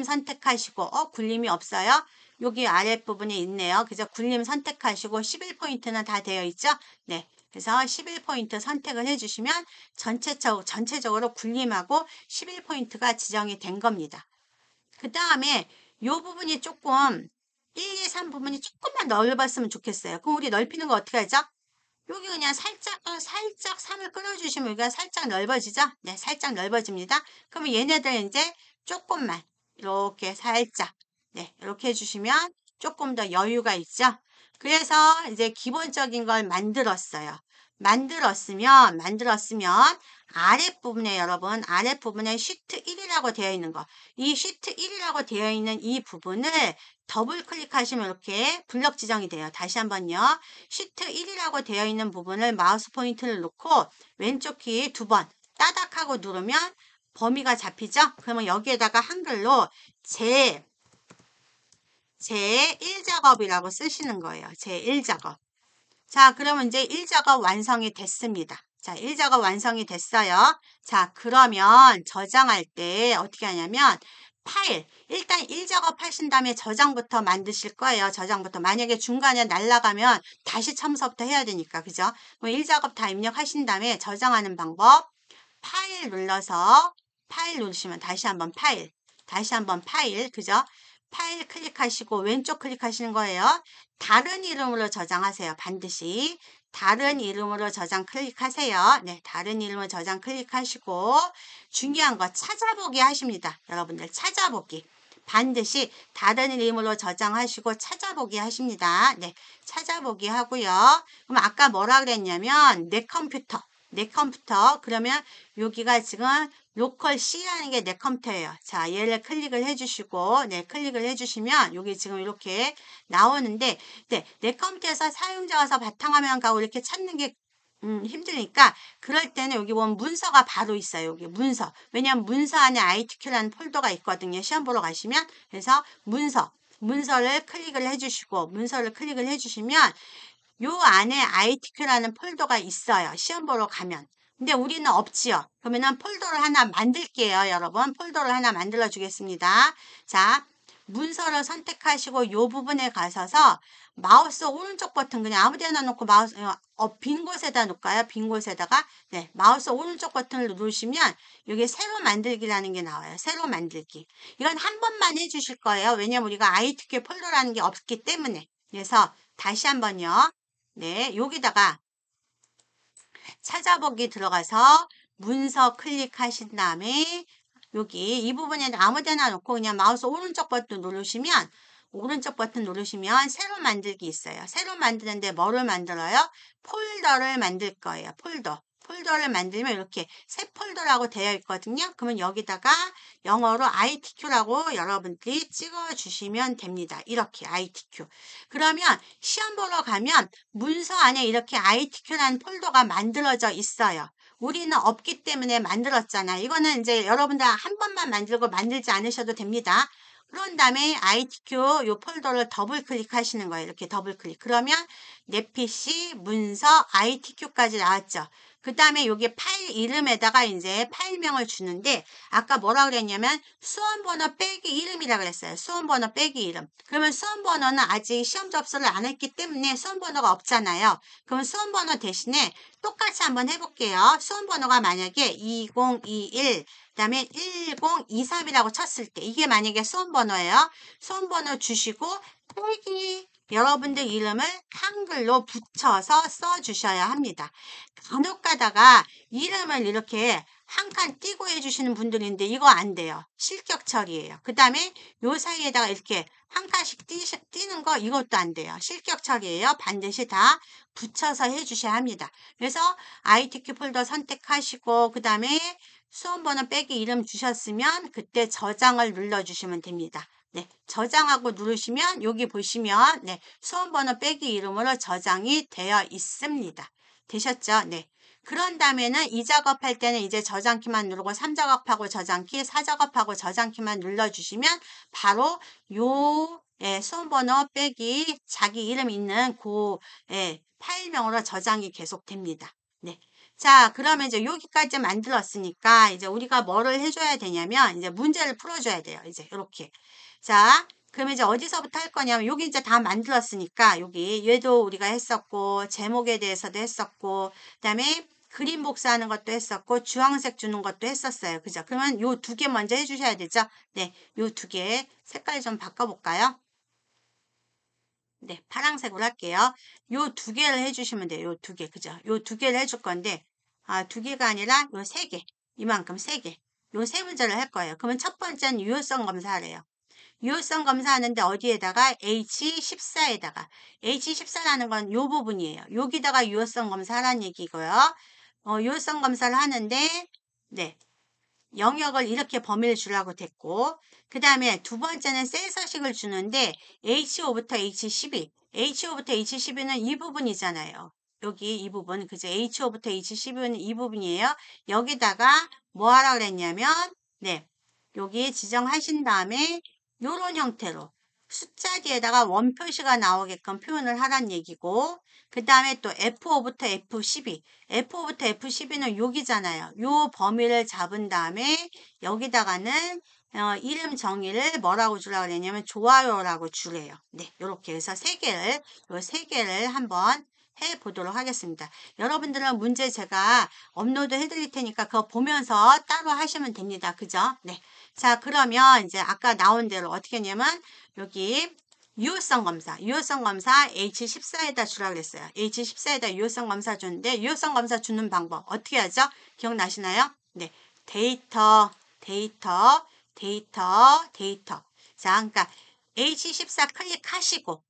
선택하시고 굴림이 없어요? 여기 아랫부분에 있네요. 그죠? 굴림 선택하시고 11포인트는 다 되어 있죠? 네. 그래서 11포인트 선택을 해주시면 전체적으로 굴림하고 11포인트가 지정이 된 겁니다. 그 다음에 이 부분이 조금 1, 2, 3 부분이 조금만 넓었으면 좋겠어요. 그럼 우리 넓히는 거 어떻게 하죠? 여기 그냥 살짝 3을 끌어주시면 여기가 살짝 넓어지죠? 네, 살짝 넓어집니다. 그러면 얘네들 이제 조금만 이렇게 살짝 네, 이렇게 해주시면 조금 더 여유가 있죠? 그래서 이제 기본적인 걸 만들었으면 아랫부분에 여러분 아랫부분에 시트 1이라고 되어 있는 거 이 시트 1이라고 되어 있는 이 부분을 더블 클릭하시면 이렇게 블럭 지정이 돼요. 다시 한번요. 시트 1이라고 되어 있는 부분을 마우스 포인트를 놓고 왼쪽 키 2번 따닥하고 누르면 범위가 잡히죠? 그러면 여기에다가 한글로 제1작업이라고 쓰시는 거예요. 제1작업. 자, 그러면 이제 1작업 완성이 됐습니다. 자, 1작업 완성이 됐어요. 자, 그러면 저장할 때 어떻게 하냐면 일단 1작업 하신 다음에 저장부터 만드실 거예요. 저장부터. 만약에 중간에 날아가면 다시 처음부터 해야 되니까. 그죠? 1작업 다 입력하신 다음에 저장하는 방법. 파일 눌러서 파일 누르시면 다시 한번 파일. 그죠? 파일 클릭하시고 왼쪽 클릭하시는 거예요. 다른 이름으로 저장하세요. 반드시. 다른 이름으로 저장 클릭하세요. 네, 다른 이름으로 저장 클릭하시고 중요한 거 찾아보기 하십니다. 여러분들 찾아보기. 반드시 다른 이름으로 저장하시고 찾아보기 하십니다. 네, 찾아보기 하고요. 그럼 아까 뭐라 그랬냐면 내 컴퓨터 그러면 여기가 지금 로컬 C라는 게 내 컴퓨터예요. 자, 얘를 클릭을 해주시고 네, 클릭을 해주시면 여기 지금 이렇게 나오는데 네, 내 컴퓨터에서 사용자가 서 바탕화면 가고 이렇게 찾는 게 힘드니까 그럴 때는 여기 보면 문서가 바로 있어요. 여기 문서. 왜냐하면 문서 안에 ITQ라는 폴더가 있거든요. 시험 보러 가시면. 그래서 문서를 클릭을 해주시면 요 안에 ITQ라는 폴더가 있어요. 시험 보러 가면. 근데 우리는 없지요. 그러면은 폴더를 하나 만들게요. 여러분 폴더를 하나 만들어 주겠습니다. 자, 문서를 선택하시고 요 부분에 가셔서 마우스 오른쪽 버튼 그냥 아무 데나 놓고 마우스 빈 곳에다 놓을까요? 빈 곳에다가 네, 마우스 오른쪽 버튼을 누르시면 여기 새로 만들기라는 게 나와요. 새로 만들기. 이건 한 번만 해주실 거예요. 왜냐면 우리가 ITQ 폴더라는 게 없기 때문에. 그래서 다시 한번요. 네, 여기다가 찾아보기 들어가서 문서 클릭하신 다음에 여기 이 부분에 아무 데나 놓고 그냥 마우스 오른쪽 버튼 누르시면 새로 만들기 있어요. 새로 만드는데 뭐를 만들어요? 폴더를 만들 거예요. 폴더를 만들면 이렇게 새 폴더라고 되어 있거든요. 그러면 여기다가 영어로 ITQ라고 여러분들이 찍어 주시면 됩니다. 이렇게 ITQ. 그러면 시험 보러 가면 문서 안에 이렇게 ITQ라는 폴더가 만들어져 있어요. 우리는 없기 때문에 만들었잖아요. 이거는 이제 여러분들 한 번만 만들고 만들지 않으셔도 됩니다. 그런 다음에 ITQ 요 폴더를 더블 클릭하시는 거예요. 이렇게 더블 클릭. 그러면 내 PC 문서 ITQ까지 나왔죠. 그 다음에 여기 파일 이름에다가 이제 파일명을 주는데 아까 뭐라 그랬냐면 수험번호 빼기 이름이라 그랬어요. 수험번호 빼기 이름. 그러면 수험번호는 아직 시험 접수를 안 했기 때문에 수험번호가 없잖아요. 그럼 수험번호 대신에 똑같이 한번 해볼게요. 수험번호가 만약에 2021 그다음에 1023이라고 쳤을 때 이게 만약에 수험번호예요. 수험번호 주시고 빼기 여러분들 이름을 한글로 붙여서 써주셔야 합니다. 간혹 가다가 이름을 이렇게 한 칸 띄고 해주시는 분들인데 이거 안 돼요. 실격 처리예요. 그 다음에 요 사이에다가 이렇게 한 칸씩 띄는 거 이것도 안 돼요. 실격 처리예요. 반드시 다 붙여서 해주셔야 합니다. 그래서 ITQ 폴더 선택하시고 그 다음에 수험번호 빼기 이름 주셨으면 그때 저장을 눌러주시면 됩니다. 네, 저장하고 누르시면 여기 보시면 네, 수험번호 빼기 이름으로 저장이 되어 있습니다. 되셨죠? 네. 그런 다음에는 2작업할 때는 이제 저장키만 누르고 3작업하고 저장키, 4작업하고 저장키만 눌러주시면 바로 요 수험번호 빼기 자기 이름 있는 그 파일명으로 저장이 계속됩니다. 네. 자, 그러면 이제 여기까지 만들었으니까 이제 우리가 뭐를 해줘야 되냐면 이제 문제를 풀어줘야 돼요. 이제 이렇게. 자, 그러면 이제 어디서부터 할 거냐면 여기 이제 다 만들었으니까 여기 얘도 우리가 했었고 제목에 대해서도 했었고 그다음에 그림 복사하는 것도 했었고 주황색 주는 것도 했었어요. 그죠? 그러면 요 두 개 먼저 해주셔야 되죠? 네, 요 두 개 색깔 좀 바꿔볼까요? 네, 파란색으로 할게요. 요 두 개를 해주시면 돼요. 요 두 개, 그죠? 요 두 개를 해줄 건데, 두 개가 아니라 요 세 개, 이만큼 세 개. 요 세 문제를 할 거예요. 그러면 첫 번째는 유효성 검사래요. 유효성 검사하는데 어디에다가 H14에다가 H14라는 건 요 부분이에요. 여기다가 유효성 검사하라는 얘기고요. 유효성 검사를 하는데, 네. 영역을 이렇게 범위를 주라고 됐고 그 다음에 두 번째는 센서식을 주는데 H5부터 H12 H5부터 H12는 이 부분이잖아요. 여기 이 부분 그죠? H5부터 H12는 이 부분이에요. 여기다가 뭐 하라 그랬냐면 네 여기 지정하신 다음에 요런 형태로 숫자 뒤에다가 원 표시가 나오게끔 표현을 하란 얘기고 그 다음에 또 F5부터 F12 F5부터 F12는 여기잖아요. 요 범위를 잡은 다음에 여기다가는 이름 정의를 뭐라고 주라고 그랬냐면 좋아요라고 주래요. 네, 요렇게 해서 요 세 개를 한번 해 보도록 하겠습니다. 여러분들은 문제 제가 업로드 해드릴 테니까 그거 보면서 따로 하시면 됩니다. 그죠? 네. 자, 그러면 이제 아까 나온 대로 어떻게 했냐면 여기 유효성 검사 H14에다 주라 그랬어요. H14에다 유효성 검사 주는데 유효성 검사 주는 방법 어떻게 하죠? 기억나시나요? 네. 데이터. 자, 그러니까 H14 클릭하시고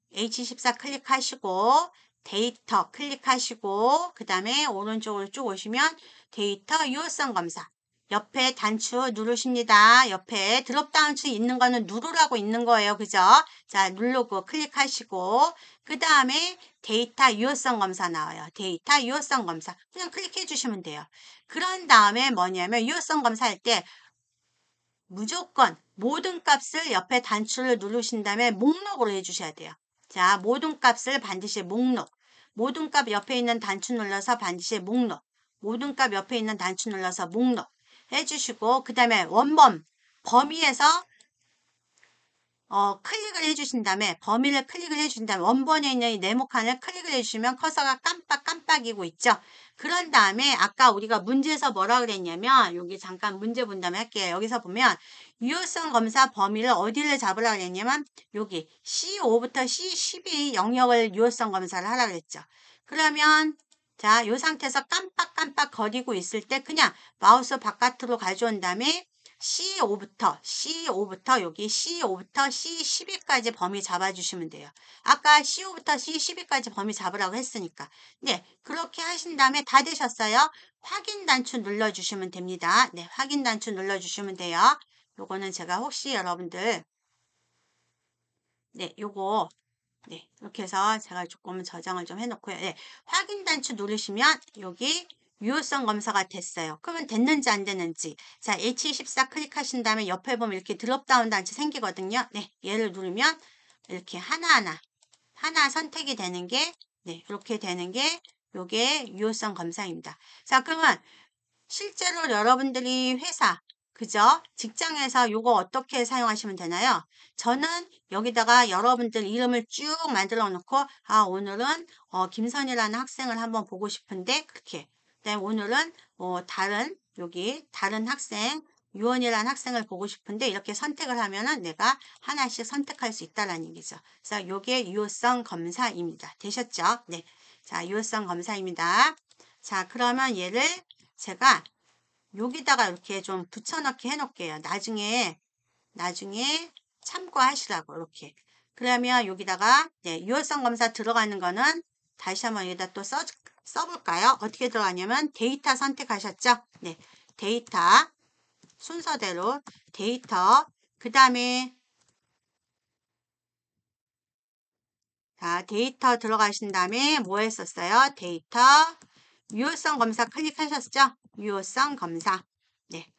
데이터 클릭하시고 그 다음에 오른쪽으로 쭉 오시면 데이터 유효성 검사 옆에 단추 누르십니다. 옆에 드롭다운 추 있는 거는 누르라고 있는 거예요. 그죠? 자, 누르고 클릭하시고 그 다음에 데이터 유효성 검사 나와요. 데이터 유효성 검사 그냥 클릭해 주시면 돼요. 그런 다음에 뭐냐면 유효성 검사할 때 무조건 모든 값을 옆에 단추를 누르신 다음에 목록으로 해주셔야 돼요. 자, 모든 값을 반드시 목록. 모든 값 옆에 있는 단추 눌러서 반드시 목록. 모든 값 옆에 있는 단추 눌러서 목록 해주시고 그 다음에 원범 범위에서 클릭을 해주신 다음에 범위를 클릭을 해준 다음에 원본에 있는 이 네모칸을 클릭을 해주시면 커서가 깜빡이고 있죠. 그런 다음에 아까 우리가 문제에서 뭐라 그랬냐면 여기 잠깐 문제 본 다음에 할게요. 여기서 보면 유효성 검사 범위를 어디를 잡으라 그랬냐면 여기 C5부터 C12 영역을 유효성 검사를 하라 그랬죠. 그러면 자, 이 상태에서 깜빡깜빡 거리고 있을 때 그냥 마우스 바깥으로 가져온 다음에 C5부터 여기 C5부터 C12까지 범위 잡아주시면 돼요. 아까 C5부터 C12까지 범위 잡으라고 했으니까. 네, 그렇게 하신 다음에 다 되셨어요. 확인 단추 눌러주시면 됩니다. 네, 확인 단추 눌러주시면 돼요. 요거는 제가 혹시 여러분들 네, 요거 네, 이렇게 해서 제가 조금 저장을 좀 해놓고요. 네, 확인 단추 누르시면 여기 유효성 검사가 됐어요. 그러면 됐는지 안 됐는지. 자, H24 클릭하신 다음에 옆에 보면 이렇게 드롭다운 단추 생기거든요. 네, 얘를 누르면 이렇게 하나 선택이 되는 게, 네, 이렇게 되는 게 요게 유효성 검사입니다. 자, 그러면 실제로 여러분들이 회사, 그죠? 직장에서 요거 어떻게 사용하시면 되나요? 저는 여기다가 여러분들 이름을 쭉 만들어 놓고, 아, 오늘은 김선이라는 학생을 한번 보고 싶은데, 그렇게. 그다음에 오늘은 여기 다른 학생, 유원이라는 학생을 보고 싶은데, 이렇게 선택을 하면은 내가 하나씩 선택할 수 있다는 얘기죠. 그래서 요게 유효성 검사입니다. 되셨죠? 네. 자, 유효성 검사입니다. 자, 그러면 얘를 제가 여기다가 이렇게 좀 붙여넣기 해놓을게요. 나중에 참고하시라고 이렇게. 그러면 여기다가 네, 유효성 검사 들어가는 거는 다시 한번 여기다 또 써볼까요? 어떻게 들어가냐면 데이터 선택하셨죠? 네, 데이터 순서대로 데이터 그 다음에 자 데이터 들어가신 다음에 뭐 했었어요? 데이터 유효성 검사 클릭하셨죠? 유효성 검사. 네.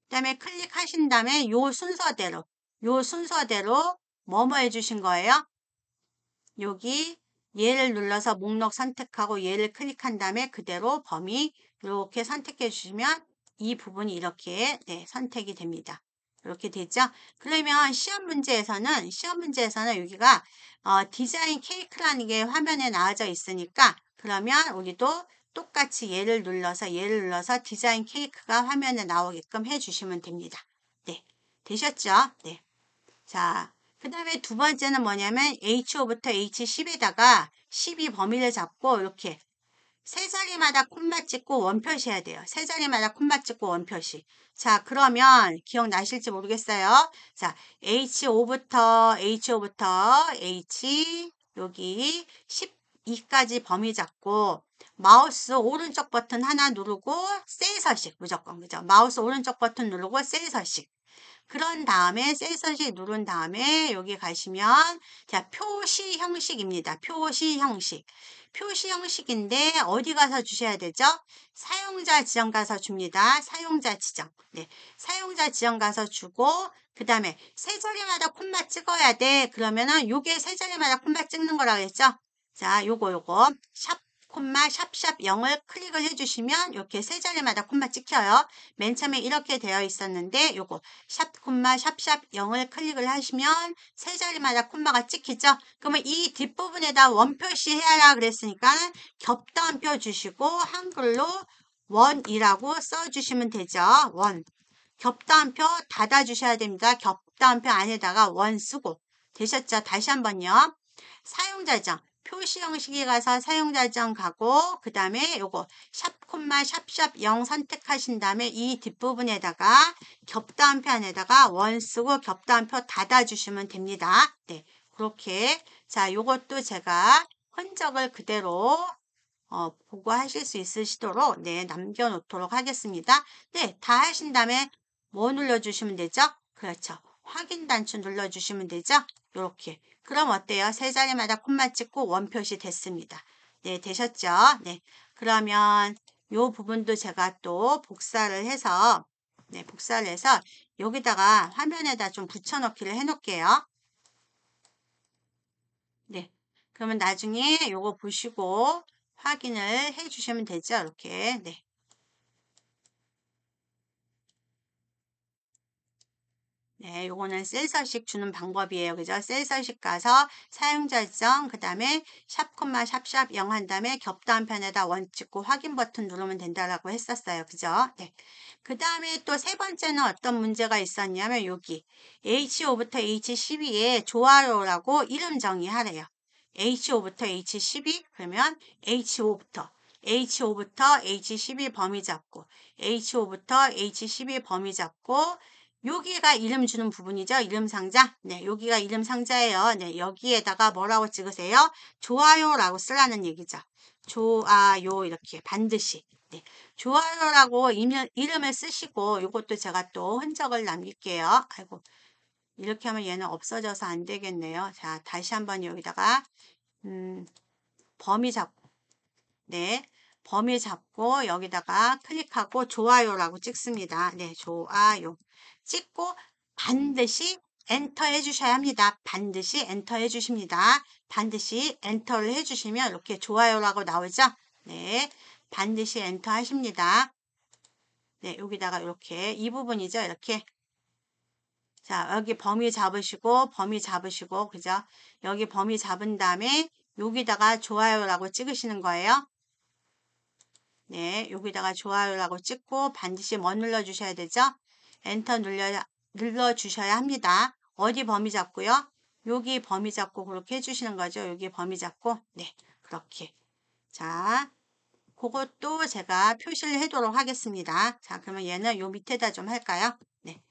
그 다음에 클릭하신 다음에 요 순서대로 뭐뭐 해주신 거예요? 여기 얘를 눌러서 목록 선택하고 얘를 클릭한 다음에 그대로 범위 이렇게 선택해 주시면 이 부분이 이렇게 네, 선택이 됩니다. 이렇게 되죠? 그러면 시험 문제에서는 여기가 디자인 케이크라는 게 화면에 나와져 있으니까 그러면 우리도 똑같이 얘를 눌러서 디자인 케이크가 화면에 나오게끔 해주시면 됩니다. 네, 되셨죠? 네. 자, 그 다음에 두 번째는 뭐냐면 H5부터 H10에다가 12 범위를 잡고 이렇게 세 자리마다 콤마 찍고 원표시 해야 돼요. 세 자리마다 콤마 찍고 원표시. 자, 그러면 기억나실지 모르겠어요. 자, H5부터 H 여기 12까지 범위 잡고 마우스 오른쪽 버튼 하나 누르고 셀 서식 무조건 그죠? 마우스 오른쪽 버튼 누르고 셀 서식. 그런 다음에 셀 서식 누른 다음에 여기 가시면 자 표시 형식입니다. 표시 형식인데 어디 가서 주셔야 되죠? 사용자 지정 가서 줍니다. 사용자 지정. 네, 사용자 지정 가서 주고 그 다음에 세 자리마다 콤마 찍어야 돼. 그러면은 요게 세 자리마다 콤마 찍는 거라고 했죠? 자, 요거 샵 콤마 샵샵 0을 클릭을 해주시면 이렇게 세 자리마다 콤마 찍혀요. 맨 처음에 이렇게 되어 있었는데 요거 샵 콤마 샵샵 0을 클릭을 하시면 세 자리마다 콤마가 찍히죠. 그러면 이 뒷부분에다 원표시 해라 그랬으니까 겹다운표 주시고 한글로 원이라고 써주시면 되죠. 원. 겹다운표 닫아주셔야 됩니다. 겹다운표 안에다가 원 쓰고 되셨죠? 다시 한번요. 사용자정 표시 형식에 가서 사용자정 가고 그 다음에 요거 샵 콤마 샵샵 0 선택하신 다음에 이 뒷부분에다가 겹다운표 안에다가 원 쓰고 겹다운표 닫아주시면 됩니다. 네, 그렇게 자 요것도 제가 흔적을 그대로 보고 하실 수 있으시도록 네 남겨놓도록 하겠습니다. 네, 다 하신 다음에 뭐 눌러주시면 되죠? 그렇죠. 확인 단추 눌러주시면 되죠? 이렇게. 그럼 어때요? 세 자리마다 콤마 찍고 원표시 됐습니다. 네, 되셨죠? 네. 그러면 요 부분도 제가 또 복사를 해서 여기다가 화면에다 좀 붙여넣기를 해놓을게요. 네. 그러면 나중에 요거 보시고 확인을 해 주시면 되죠. 이렇게. 네. 네, 요거는 셀 서식 주는 방법이에요. 그죠? 셀 서식 가서 사용자 지정, 그 다음에 샵, 콤마, 샵샵 0 한 다음에 겹다운편에다 원 찍고 확인 버튼 누르면 된다라고 했었어요. 그죠? 네. 그 다음에 또 세 번째는 어떤 문제가 있었냐면 여기 H5부터 H12에 좋아요라고 이름 정의하래요. H5부터 H12, 그러면 H5부터 H5부터 H12 범위 잡고 H5부터 H12 범위 잡고 여기가 이름 주는 부분이죠. 이름 상자. 네, 여기가 이름 상자예요. 네, 여기에다가 뭐라고 찍으세요? 좋아요라고 쓰라는 얘기죠. 좋아요 이렇게 반드시. 네, 좋아요라고 이름을 쓰시고 이것도 제가 또 흔적을 남길게요. 아이고, 이렇게 하면 얘는 없어져서 안 되겠네요. 자, 다시 한번 여기다가 범위 잡고 네, 범위 잡고 여기다가 클릭하고 좋아요라고 찍습니다. 네, 좋아요. 찍고 반드시 엔터 해주셔야 합니다. 반드시 엔터 해주십니다. 반드시 엔터를 해주시면 이렇게 좋아요라고 나오죠? 네, 반드시 엔터 하십니다. 네, 여기다가 이렇게 이 부분이죠? 이렇게. 자, 여기 범위 잡으시고, 그죠? 여기 범위 잡은 다음에 여기다가 좋아요라고 찍으시는 거예요. 네, 여기다가 좋아요라고 찍고 반드시 뭐 눌러주셔야 되죠? 엔터 눌러주셔야 합니다. 어디 범위 잡고요? 여기 범위 잡고 그렇게 해주시는 거죠. 여기 범위 잡고. 네, 그렇게. 자, 그것도 제가 표시를 해도록 하겠습니다. 자, 그러면 얘는 요 밑에다 좀 할까요? 네.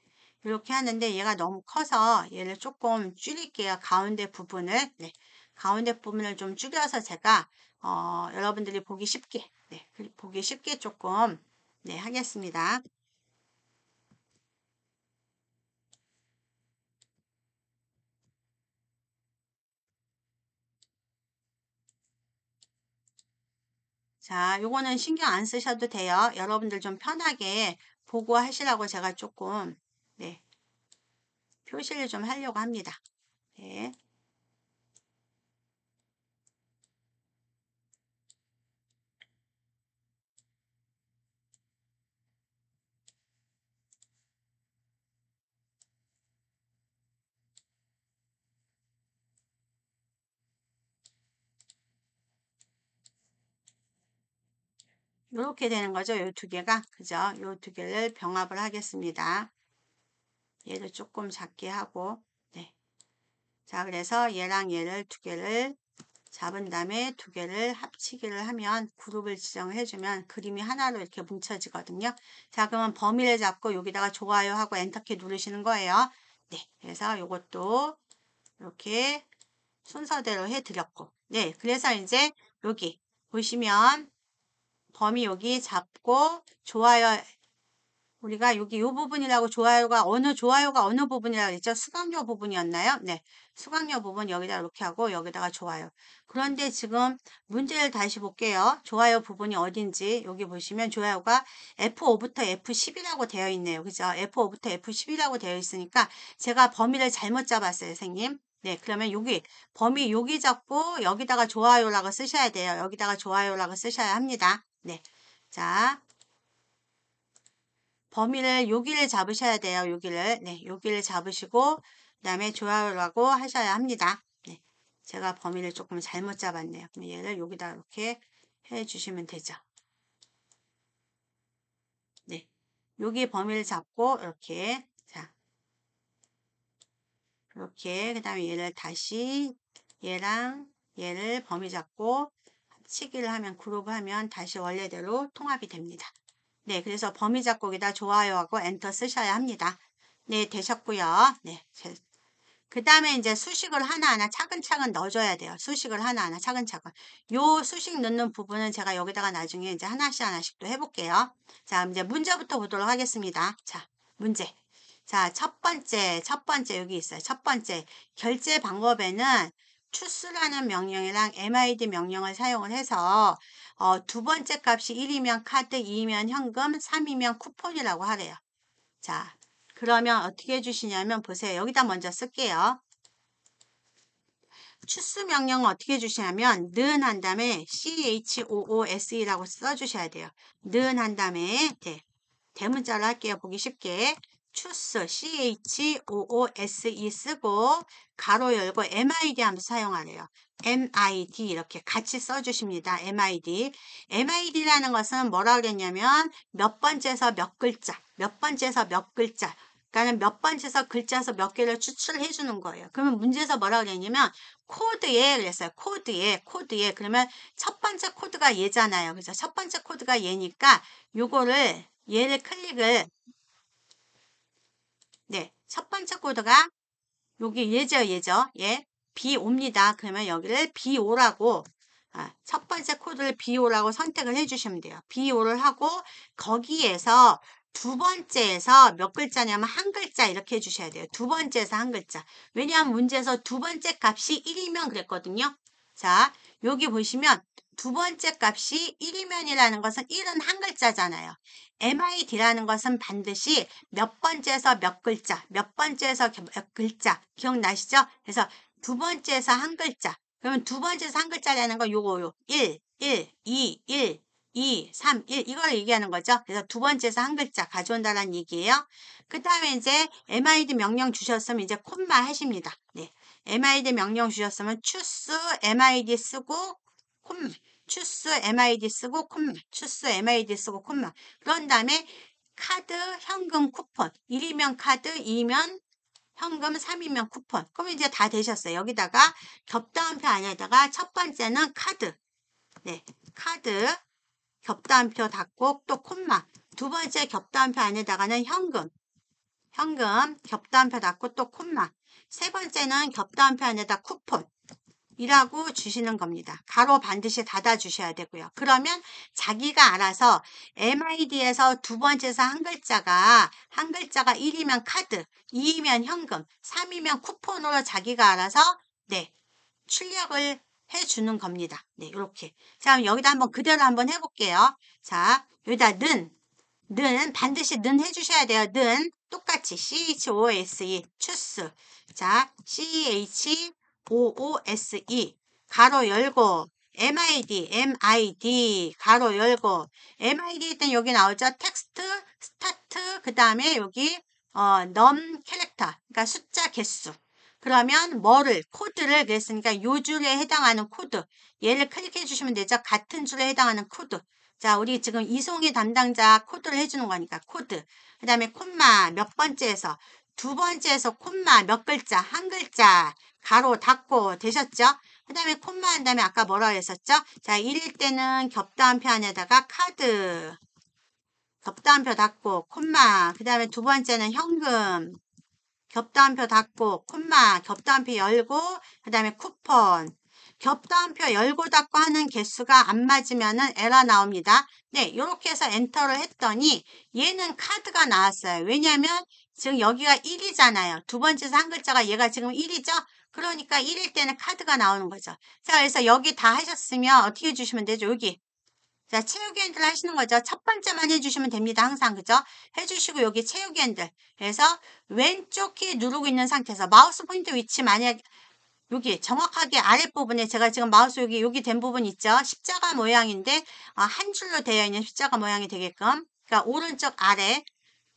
이렇게 하는데 얘가 너무 커서 얘를 조금 줄일게요. 가운데 부분을. 네. 가운데 부분을 좀 줄여서 제가 여러분들이 보기 쉽게 네, 보기 쉽게 조금 네, 하겠습니다. 자, 요거는 신경 안 쓰셔도 돼요. 여러분들 좀 편하게 보고 하시라고 제가 조금 네, 표시를 좀 하려고 합니다. 네. 이렇게 되는 거죠. 요 두 개가. 그죠? 요 두 개를 병합을 하겠습니다. 얘를 조금 작게 하고 네. 자, 그래서 얘랑 얘를 두 개를 잡은 다음에 두 개를 합치기를 하면 그룹을 지정해 주면 그림이 하나로 이렇게 뭉쳐지거든요. 자, 그러면 범위를 잡고 여기다가 좋아요 하고 엔터키 누르시는 거예요. 네, 그래서 이것도 이렇게 순서대로 해드렸고 네, 그래서 이제 여기 보시면 범위 여기 잡고 좋아요 우리가 여기 이 부분이라고 좋아요가 어느 부분이라고 했죠? 수강료 부분이었나요? 네. 수강료 부분 여기다 이렇게 하고 여기다가 좋아요. 그런데 지금 문제를 다시 볼게요. 좋아요 부분이 어딘지 여기 보시면 좋아요가 F5부터 F10이라고 되어 있네요. 그죠? F5부터 F10이라고 되어 있으니까 제가 범위를 잘못 잡았어요, 선생님. 네, 그러면 여기 범위 여기 잡고 여기다가 좋아요라고 쓰셔야 돼요. 여기다가 좋아요라고 쓰셔야 합니다. 네. 자, 범위를 여기를 잡으셔야 돼요. 여기를. 네, 여기를 잡으시고 그다음에 좋아요라고 하셔야 합니다. 네. 제가 범위를 조금 잘못 잡았네요. 그럼 얘를 여기다 이렇게 해 주시면 되죠. 네. 여기 범위를 잡고 이렇게 자. 이렇게 그다음에 얘를 다시 얘랑 얘를 범위 잡고 합치기를 하면 그룹을 하면 다시 원래대로 통합이 됩니다. 네, 그래서 범위 잡고기다 좋아요하고 엔터 쓰셔야 합니다. 네, 되셨고요. 네, 그 다음에 이제 수식을 하나하나 차근차근 넣어줘야 돼요. 수식을 하나하나 차근차근. 요 수식 넣는 부분은 제가 여기다가 나중에 이제 하나씩 또 해볼게요. 자, 이제 문제부터 보도록 하겠습니다. 자, 문제. 자, 첫 번째 여기 있어요. 첫 번째 결제 방법에는 choos라는 명령이랑 mid 명령을 사용을 해서 두 번째 값이 1이면 카드, 2이면 현금, 3이면 쿠폰이라고 하래요. 자, 그러면 어떻게 해주시냐면 보세요. 여기다 먼저 쓸게요. choose 명령은 어떻게 해주시냐면 는 한 다음에 CHOOSE라고 써주셔야 돼요. 는 한 다음에 네, 대문자로 할게요. 보기 쉽게. choose CHOOSE 쓰고 가로 열고 MID 하면서 사용하래요. MID 이렇게 같이 써주십니다. MID. MID라는 것은 뭐라 그랬냐면 몇 번째에서 몇 글자, 몇 번째에서 몇 글자. 그러니까 몇 번째에서 글자에서 몇 개를 추출해 주는 거예요. 그러면 문제에서 뭐라 그랬냐면 코드에 그랬어요. 코드에. 그러면 첫 번째 코드가 얘잖아요. 그래서 첫 번째 코드가 얘니까 요거를 얘를 클릭을 네, 첫 번째 코드가 여기 얘죠. 예. B5입니다. 그러면 여기를 B5라고 첫 번째 코드를 B5라고 선택을 해주시면 돼요. B5를 하고 거기에서 두 번째에서 몇 글자냐면 한 글자 이렇게 해주셔야 돼요. 두 번째에서 한 글자. 왜냐하면 문제에서 두 번째 값이 1이면 그랬거든요. 자, 여기 보시면 두 번째 값이 1이면이라는 것은 1은 한 글자잖아요. MID라는 것은 반드시 몇 번째에서 몇 글자, 몇 번째에서 몇 글자 기억나시죠? 그래서 두 번째에서 한 글자. 그러면 두 번째에서 한 글자라는 건 요거 1, 2, 3, 1 이걸 얘기하는 거죠. 그래서 두 번째에서 한 글자 가져온다는 얘기예요. 그 다음에 이제 MID 명령 주셨으면 이제 콤마 하십니다. 네. MID 명령 주셨으면 choose MID 쓰고 콤마. 추스 MID 쓰고 콤마, 추스 MID 쓰고 콤마. 그런 다음에 카드, 현금, 쿠폰. 1이면 카드, 2면 현금, 3이면 쿠폰. 그럼 이제 다 되셨어요. 여기다가 겹다운표 안에다가 첫 번째는 카드. 네, 카드. 겹다운표 닫고 또 콤마. 두 번째 겹다운표 안에다가는 현금. 겹다운표 닫고 또 콤마. 세 번째는 겹다운표 안에다 쿠폰. 이라고 주시는 겁니다. 가로 반드시 닫아 주셔야 되고요. 그러면 자기가 알아서 MID에서 두 번째에서 한 글자가 1이면 카드, 2이면 현금, 3이면 쿠폰으로 자기가 알아서 네, 출력을 해 주는 겁니다. 네, 이렇게. 자, 여기다 한번 그대로 한번 해볼게요. 자, 여기다 는 반드시 는 해주셔야 돼요. 는 똑같이 CHOOSE choose. 자, CHOOSE 가로 열고 MID 가로 열고 MID 일단 여기 나오죠. 텍스트 스타트 그 다음에 여기 넘 캐릭터 그러니까 숫자 개수. 그러면 코드를 그랬으니까 요 줄에 해당하는 코드 얘를 클릭해 주시면 되죠. 같은 줄에 해당하는 코드. 자, 우리 지금 이송이 담당자 코드를 해주는 거니까 코드. 그 다음에 콤마 몇 번째에서 두 번째에서 콤마 몇 글자 한 글자 가로 닫고 되셨죠? 그 다음에 콤마 한 다음에 아까 뭐라고 했었죠? 자, 1일 때는 겹다운표 안에다가 카드 겹다운표 닫고 콤마 그 다음에 두 번째는 현금 겹다운표 닫고 콤마 겹다운표 열고 그 다음에 쿠폰 겹다운표 열고 닫고 하는 개수가 안 맞으면은 에러 나옵니다. 네, 이렇게 해서 엔터를 했더니 얘는 카드가 나왔어요. 왜냐면 지금 여기가 1이잖아요. 두 번째에서 한 글자가 얘가 지금 1이죠? 그러니까 1일 때는 카드가 나오는 거죠. 자, 그래서 여기 다 하셨으면 어떻게 해주시면 되죠? 여기. 자, 채우기 핸들 하시는 거죠. 첫 번째만 해주시면 됩니다. 항상, 그죠? 해주시고, 여기 채우기 핸들. 그래서 왼쪽 키 누르고 있는 상태에서 마우스 포인트 위치 만약 여기 정확하게 아랫부분에 제가 지금 마우스 여기 된 부분 있죠? 십자가 모양인데 한 줄로 되어 있는 십자가 모양이 되게끔 그러니까 오른쪽 아래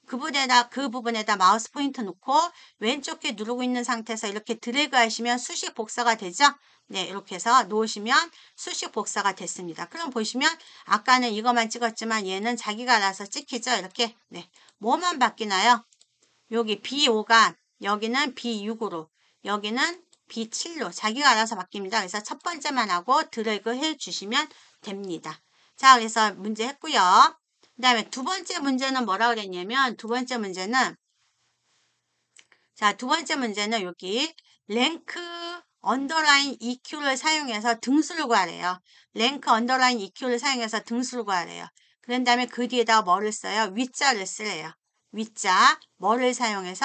그 부분에다 마우스 포인트 놓고 왼쪽 키 누르고 있는 상태에서 이렇게 드래그 하시면 수식 복사가 되죠? 네, 이렇게 해서 놓으시면 수식 복사가 됐습니다. 그럼 보시면 아까는 이것만 찍었지만 얘는 자기가 알아서 찍히죠? 이렇게. 네. 뭐만 바뀌나요? 여기 B5가 여기는 B6으로 여기는 B7로 자기가 알아서 바뀝니다. 그래서 첫 번째만 하고 드래그 해 주시면 됩니다. 자, 그래서 문제 했고요. 그 다음에 두 번째 문제는 뭐라고 그랬냐면 두 번째 문제는 여기 랭크 언더라인 EQ를 사용해서 등수를 구하래요. 랭크 언더라인 EQ를 사용해서 등수를 구하래요. 그런 다음에 그 뒤에다가 뭐를 써요? 위자를 쓰래요. 위자 뭐를 사용해서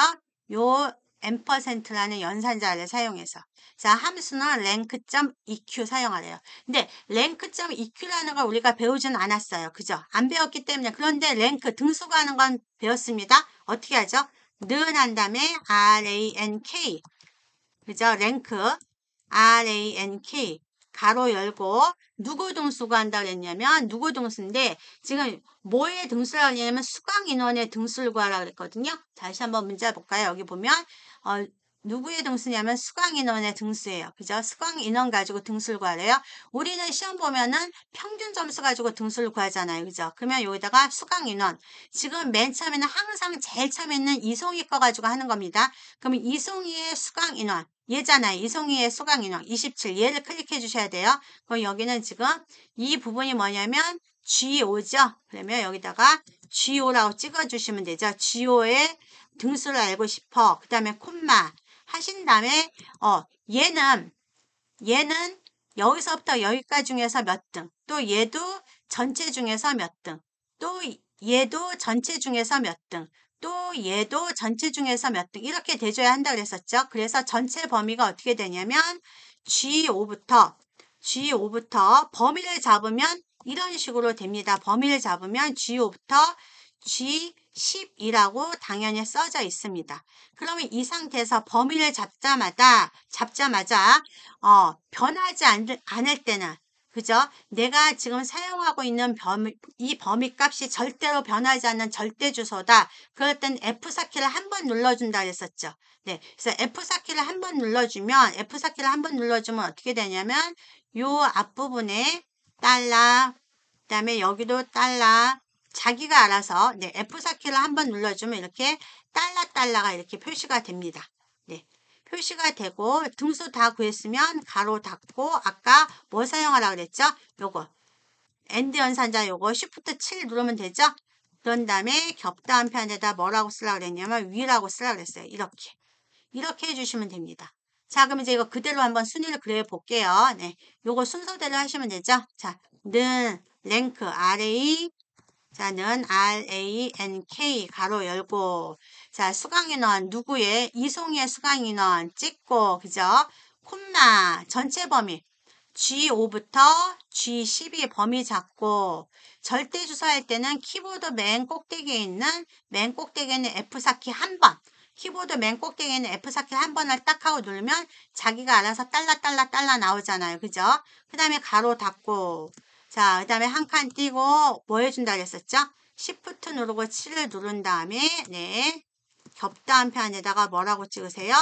요 %라는 연산자를 사용해서 자 함수는 rank.eq 사용하래요. 근데 rank.eq라는 걸 우리가 배우진 않았어요. 그죠? 안 배웠기 때문에 그런데 랭크 등수 구하는 건 배웠습니다. 어떻게 하죠? 는 한 다음에 rank 그죠? 랭크 rank 가로 열고 누구 등수 구한다 그랬냐면 누구 등수인데 지금 뭐의 등수라고 하냐면 수강 인원의 등수를 구하라고 그랬거든요. 다시 한번 문제 볼까요? 여기 보면 누구의 등수냐면 수강 인원의 등수예요. 그죠? 수강 인원 가지고 등수를 구하래요. 우리는 시험 보면은 평균 점수 가지고 등수를 구하잖아요. 그죠? 그러면 여기다가 수강 인원. 지금 맨 처음에는 항상 제일 처음에 있는 이송이 거 가지고 하는 겁니다. 그러면 이송이의 수강 인원. 얘잖아요. 이송이의 수강 인원 27. 얘를 클릭해 주셔야 돼요. 그럼 여기는 지금 이 부분이 뭐냐면 G5죠. 그러면 여기다가 G5라고 찍어 주시면 되죠. G5의 등수를 알고 싶어. 그 다음에 콤마 하신 다음에 얘는 여기서부터 여기까지 중에서 몇 등, 또 얘도 전체 중에서 몇 등, 또 얘도 전체 중에서 몇 등, 또 얘도 전체 중에서 몇 등, 이렇게 대줘야 한다 그랬었죠. 그래서 전체 범위가 어떻게 되냐면 G5부터 범위를 잡으면 이런 식으로 됩니다. 범위를 잡으면 G5부터 G10이라고 당연히 써져 있습니다. 그러면 이 상태에서 범위를 잡자마자 변하지 않을 때는, 그죠? 내가 지금 사용하고 있는 이 범위 값이 절대로 변하지 않는 절대 주소다. 그럴 땐 F4 키를 한 번 눌러준다 그랬었죠. 네. 그래서 F4 키를 한 번 눌러주면 어떻게 되냐면 요 앞부분에 달러, 그다음에 여기도 달러, 자기가 알아서 F4 키를 한 번 눌러주면 이렇게 달러가 이렇게 표시가 됩니다. 네. 표시가 되고 등수 다 구했으면 가로 닫고 아까 뭐 사용하라 그랬죠? 요거 엔드 연산자 요거 Shift 7 누르면 되죠? 그런 다음에 겹다한 편에다 뭐라고 쓰라 그랬냐면 위라고 쓰라 그랬어요. 이렇게 해주시면 됩니다. 자, 그럼 이제 이거 그대로 한번 순위를 그려 볼게요. 네, 요거 순서대로 하시면 되죠? 자, 는 랭크 RA, 는 RANK 가로 열고, 자, 수강인원 누구의 이송이의 수강인원 찍고, 그죠? 콤마 전체 범위 G5부터 G12 범위 잡고, 절대 주소할 때는 키보드 맨 꼭대기에 있는 F4키 한 번, 키보드 맨 꼭대기에 있는 F4키 한 번을 딱 하고 누르면 자기가 알아서 달러 나오잖아요. 그죠? 그 다음에 가로 닫고, 자, 그 다음에 한 칸 띄고 뭐 해준다 그랬었죠? Shift 누르고 7을 누른 다음에 겹다한 편에다가 뭐라고 찍으세요?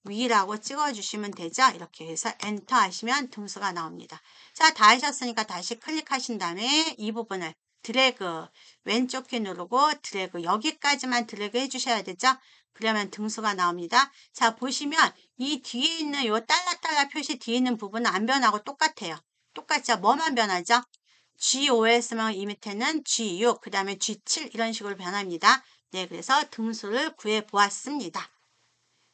위라고 찍어주시면 되죠. 이렇게 해서 엔터 하시면 등수가 나옵니다. 자, 다 하셨으니까 다시 클릭하신 다음에 이 부분을 드래그, 왼쪽 키 누르고 드래그, 여기까지만 드래그 해주셔야 되죠. 그러면 등수가 나옵니다. 자, 보시면 이 뒤에 있는 요 달러 표시 뒤에 있는 부분은 안 변하고 똑같아요. 똑같죠? 뭐만 변하죠? G5였으면 이 밑에는 G6, 그 다음에 G7 이런 식으로 변합니다. 네, 그래서 등수를 구해 보았습니다.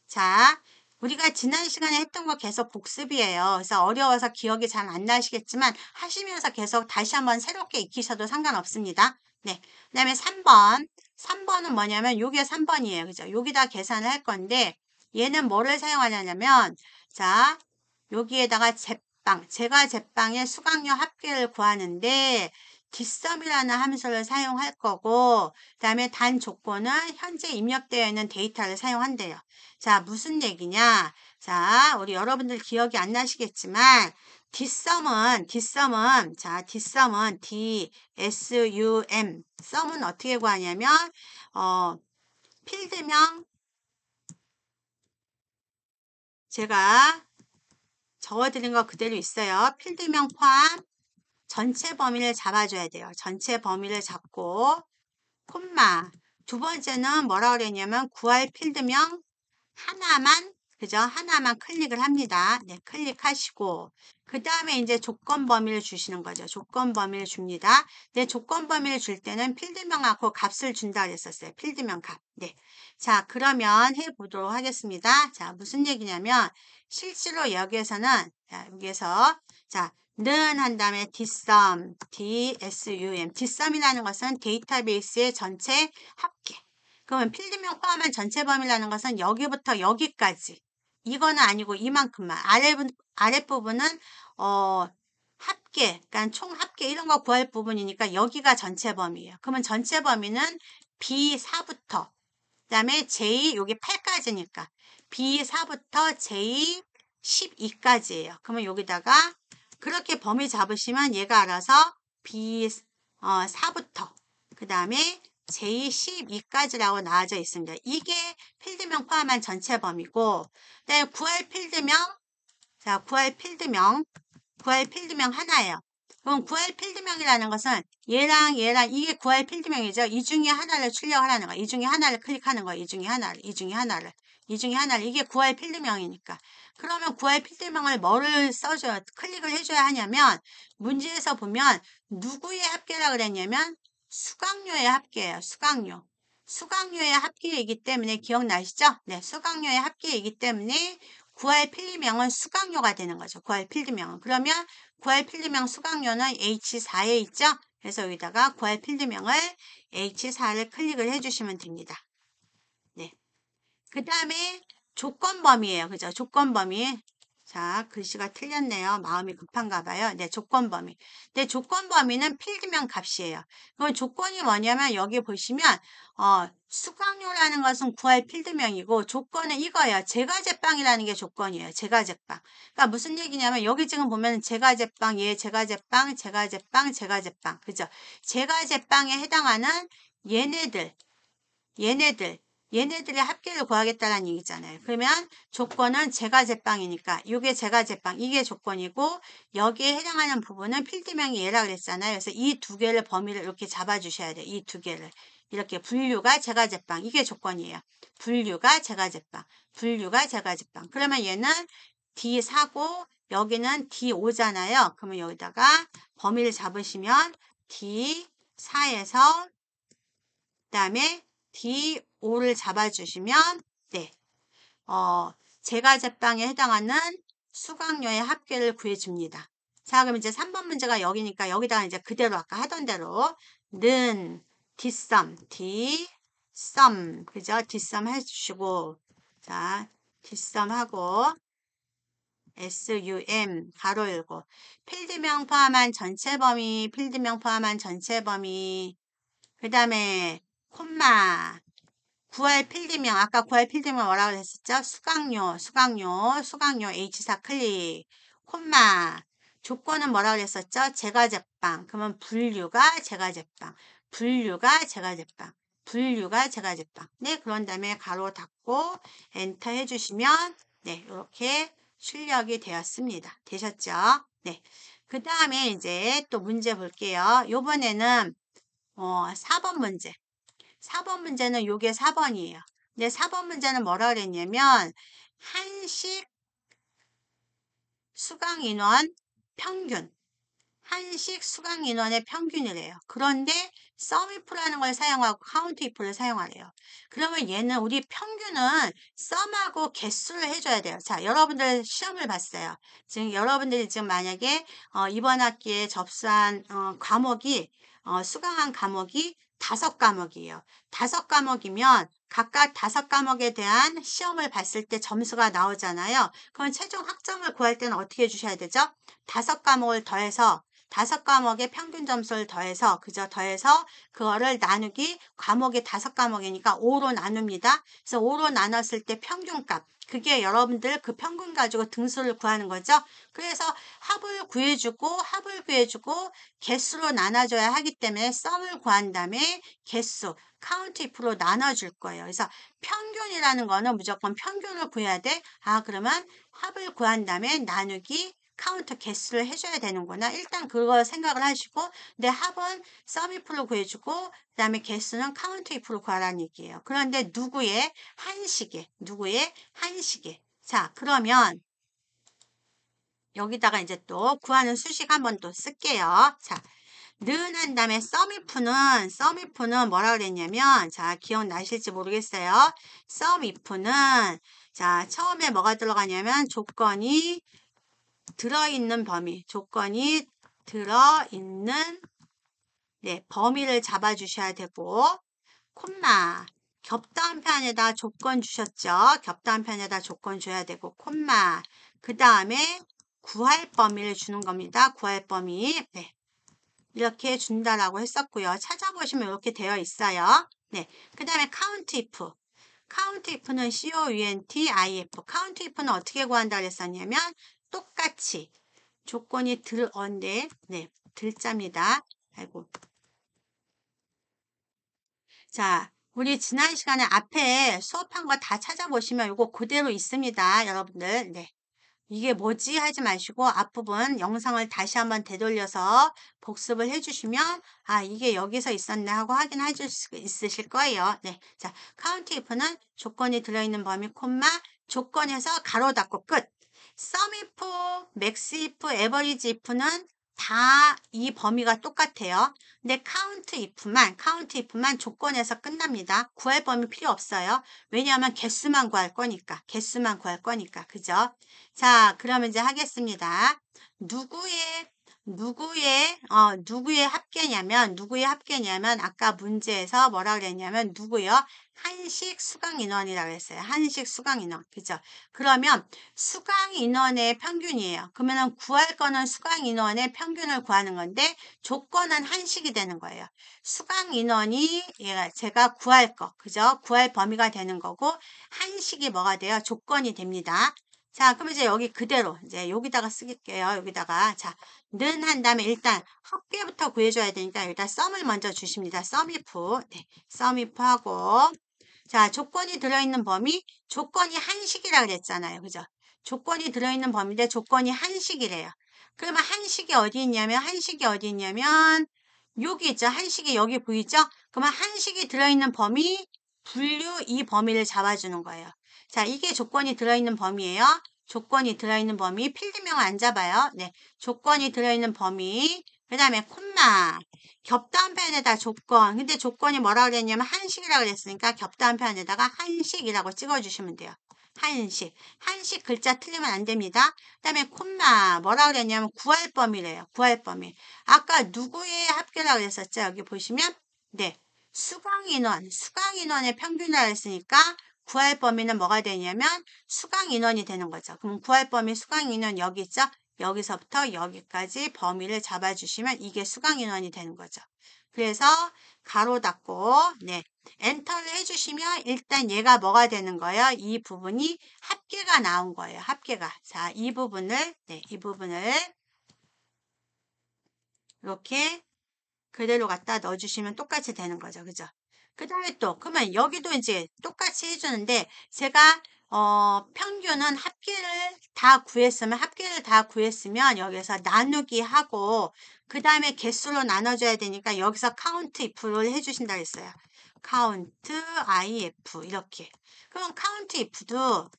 자, 우리가 지난 시간에 했던 거 계속 복습이에요. 그래서 어려워서 기억이 잘 안 나시겠지만 하시면서 계속 다시 한번 새롭게 익히셔도 상관없습니다. 네, 그 다음에 3번. 3번은 뭐냐면 요게 3번이에요. 그죠? 여기다 계산을 할 건데 얘는 뭐를 사용하냐면 자, 여기에다가 제가 제빵의 수강료 합계를 구하는데 뒷섬이라는 함수를 사용할 거고 그 다음에 단 조건은 현재 입력되어 있는 데이터를 사용한대요. 자, 무슨 얘기냐? 자, 우리 여러분들 기억이 안 나시겠지만 뒷섬은 DSUM 썸은 어떻게 구하냐면 필드명 제가 적어드린 거 그대로 있어요. 필드명 포함 전체 범위를 잡아줘야 돼요. 전체 범위를 잡고 콤마 두 번째는 뭐라 그랬냐면 구할 필드명 하나만 그죠? 하나만 클릭을 합니다. 네, 클릭하시고 그 다음에 이제 조건 범위를 주시는 거죠. 조건 범위를 줍니다. 네, 조건 범위를 줄 때는 필드명하고 값을 준다 그랬었어요. 필드명 값. 네. 자, 그러면 해보도록 하겠습니다. 자, 무슨 얘기냐면 실제로 여기에서는 는 한 다음에 dsum, dsum이라는 것은 데이터베이스의 전체 합계. 그러면 필드명 포함한 전체 범위라는 것은 여기부터 여기까지. 이거는 아니고 이만큼만. 아랫부분은 합계, 그러니까 총 합계 이런 거 구할 부분이니까 여기가 전체 범위예요. 그러면 전체 범위는 B4부터 그다음에 J 여기 8까지니까 B4부터 J12까지예요. 그러면 여기다가 그렇게 범위 잡으시면 얘가 알아서 B4부터 그 다음에 J12까지라고 나와져 있습니다. 이게 필드명 포함한 전체 범위고, 그다음에 구할 필드명, 자, 구할 필드명 하나예요. 그럼 구할 필드명이라는 것은 얘랑 이게 구할 필드명이죠. 이 중에 하나를 출력하라는 거야. 이 중에 하나를 클릭하는 거야. 이 중에 하나를. 이게 구할 필드명이니까. 그러면 구할 필드명을 뭐를 써줘야, 클릭을 해줘야 하냐면, 문제에서 보면 누구의 합계라 그랬냐면 수강료의 합계예요. 수강료의 합계이기 때문에 기억나시죠? 네, 수강료의 합계이기 때문에 구할 필드명은 수강료가 되는 거죠. 구할 필드명은. 그러면 구할 필드명 수강료는 H4에 있죠? 그래서 여기다가 구할 필드명을 H4를 클릭을 해주시면 됩니다. 네. 그 다음에 조건 범위예요. 그죠? 조건 범위. 자, 글씨가 틀렸네요. 마음이 급한가 봐요. 네, 조건 범위. 네, 조건 범위는 필드명 값이에요. 그럼 조건이 뭐냐면 여기 보시면 수강료라는 것은 구할 필드명이고 조건은 이거예요. 제과제빵이라는 게 조건이에요. 제과제빵. 그러니까 무슨 얘기냐면 여기 지금 보면 제과제빵, 제과제빵. 그죠? 제과제빵에 해당하는 얘네들의 합계를 구하겠다는 얘기잖아요. 그러면 조건은 제과제빵이니까 이게 제과제빵, 이게 조건이고 여기에 해당하는 부분은 필드명이 얘라 그랬잖아요. 그래서 이 두 개를 범위를 이렇게 잡아주셔야 돼요. 이 두 개를. 이렇게 분류가 제과제빵, 이게 조건이에요. 분류가 제과제빵. 그러면 얘는 D4고 여기는 D5잖아요. 그러면 여기다가 범위를 잡으시면 D4에서 그다음에 D5를 잡아주시면 네, 제과제빵에 해당하는 수강료의 합계를 구해줍니다. 자, 그럼 이제 3번 문제가 여기니까 여기다가 이제 그대로 아까 하던 대로 는 뒷섬, 그죠? 뒷섬 해주시고 자, 뒷섬하고 SUM 가로 열고 필드명 포함한 전체 범위 그 다음에 콤마 구할 필드명 아까 구할 필드명 뭐라고 했었죠? 수강료 H4 클릭 콤마 조건은 뭐라고 그랬었죠? 제과제빵 그러면 분류가 제과제빵 네, 그런 다음에 가로 닫고 엔터 해주시면 네, 이렇게 출력이 되셨죠? 네, 그 다음에 이제 또 문제 볼게요. 요번에는 4번 문제. 4번 문제는 요게 4번이에요. 근데 4번 문제는 뭐라 그랬냐면 한식 수강 인원 평균 한식 수강 인원의 평균이래요. 그런데 썸이프라는 걸 사용하고 카운트이프를 사용하래요. 그러면 얘는 우리 평균은 썸하고 개수를 해줘야 돼요. 자, 여러분들 시험을 봤어요. 지금 여러분들이 지금 만약에 이번 학기에 접수한 과목이 수강한 과목이 5과목이에요. 5과목이면 각각 5과목에 대한 시험을 봤을 때 점수가 나오잖아요. 그럼 최종 학점을 구할 때는 어떻게 해주셔야 되죠? 5과목을 더해서 5과목의 평균 점수를 더해서 그거를 나누기 과목이 5과목이니까 5로 나눕니다. 그래서 5로 나눴을 때 평균값 그게 여러분들 그 평균 가지고 등수를 구하는 거죠. 그래서 합을 구해주고 개수로 나눠줘야 하기 때문에 썸을 구한 다음에 개수 카운트 if로 나눠줄 거예요. 그래서 평균이라는 거는 무조건 평균을 구해야 돼. 그러면 합을 구한 다음에 나누기 카운트 개수를 해줘야 되는구나. 일단 그거 생각을 하시고 내 합은 썸 if로 구해주고 그 다음에 개수는 카운트 if로 구하라는 얘기예요. 그런데 누구의 한식에 자, 그러면 여기다가 이제 또 구하는 수식 한번 또 쓸게요. 자, 는 한 다음에 썸 if는 뭐라 그랬냐면 자, 기억나실지 모르겠어요. 썸 if는 자, 처음에 뭐가 들어가냐면 조건이 들어있는 네, 범위를 잡아주셔야 되고 콤마 겹다음 편에다 조건 주셨죠. 겹다음 편에다 조건 줘야 되고 콤마 그 다음에 구할 범위를 주는 겁니다. 구할 범위 네, 이렇게 준다라고 했었고요. 찾아보시면 이렇게 되어 있어요. 네, 그 다음에 카운트 if는 COUNT-IF 카운트 if는 어떻게 구한다 그랬었냐면 똑같이 조건이 들어온데 네, 들자입니다. 아이고 자, 우리 지난 시간에 앞에 수업한 거 다 찾아보시면 요거 그대로 있습니다. 여러분들. 네. 이게 뭐지? 하지 마시고 앞부분 영상을 다시 한번 되돌려서 복습을 해주시면 아, 이게 여기서 있었네 하고 확인하실 수 있으실 거예요. 네. 자, count if는 조건이 들어있는 범위, 콤마, 조건에서 가로 닫고 끝. sum if, max if, average if는 다 이 범위가 똑같아요. 근데 count if만 조건에서 끝납니다. 구할 범위 필요 없어요. 왜냐하면 개수만 구할 거니까. 개수만 구할 거니까. 그죠? 자, 그러면 이제 하겠습니다. 누구의 합계냐면, 아까 문제에서 뭐라 그랬냐면, 누구요? 한식 수강 인원이라고 했어요. 한식 수강 인원. 그죠? 그러면 수강 인원의 평균이에요. 그러면 구할 거는 수강 인원의 평균을 구하는 건데, 조건은 한식이 되는 거예요. 수강 인원이 제가 구할 거, 그죠? 구할 범위가 되는 거고, 한식이 뭐가 돼요? 조건이 됩니다. 자, 그럼 이제 여기 그대로 이제 여기다가 쓸게요. 여기다가 자, 는 한 다음에 일단 합계부터 구해줘야 되니까 여기다 썸을 먼저 주십니다. sum if. 네, sum if 하고 자, 조건이 들어있는 범위 조건이 한식이라 그랬잖아요. 그죠? 조건이 들어있는 범위인데 조건이 한식이래요. 그러면 한식이 어디 있냐면 여기 있죠. 한식이 여기 보이죠? 그러면 한식이 들어있는 범위 분류 이 범위를 잡아주는 거예요. 자, 이게 조건이 들어있는 범위예요. 조건이 들어있는 범위, 필드명 안 잡아요. 네, 조건이 들어있는 범위, 그 다음에 콤마, 겹다음 편에다 조건. 근데 조건이 뭐라 그랬냐면 한식이라고 그랬으니까 겹다음 편에다가 한식이라고 찍어주시면 돼요. 한식. 한식 글자 틀리면 안 됩니다. 그 다음에 콤마, 뭐라 그랬냐면 구할 범위래요. 구할 범위. 아까 누구의 합계라고 그랬었죠? 여기 보시면, 네, 수강 인원의 평균이라고 했으니까 구할 범위는 뭐가 되냐면 수강 인원이 되는 거죠. 그럼 구할 범위 수강 인원 여기 있죠? 여기서부터 여기까지 범위를 잡아주시면 이게 수강 인원이 되는 거죠. 그래서 가로 닫고 네 엔터를 해주시면 일단 얘가 뭐가 되는 거예요? 이 부분이 합계가 나온 거예요. 합계가. 자, 이 부분을 이렇게 그대로 갖다 넣어주시면 똑같이 되는 거죠. 그죠? 그 다음에 또, 그러면 여기도 이제 똑같이 해주는데, 제가, 평균은 합계를 다 구했으면 여기서 나누기 하고, 그 다음에 개수로 나눠줘야 되니까 여기서 count if를 해주신다 했어요. count if, 이렇게. 그럼 count if도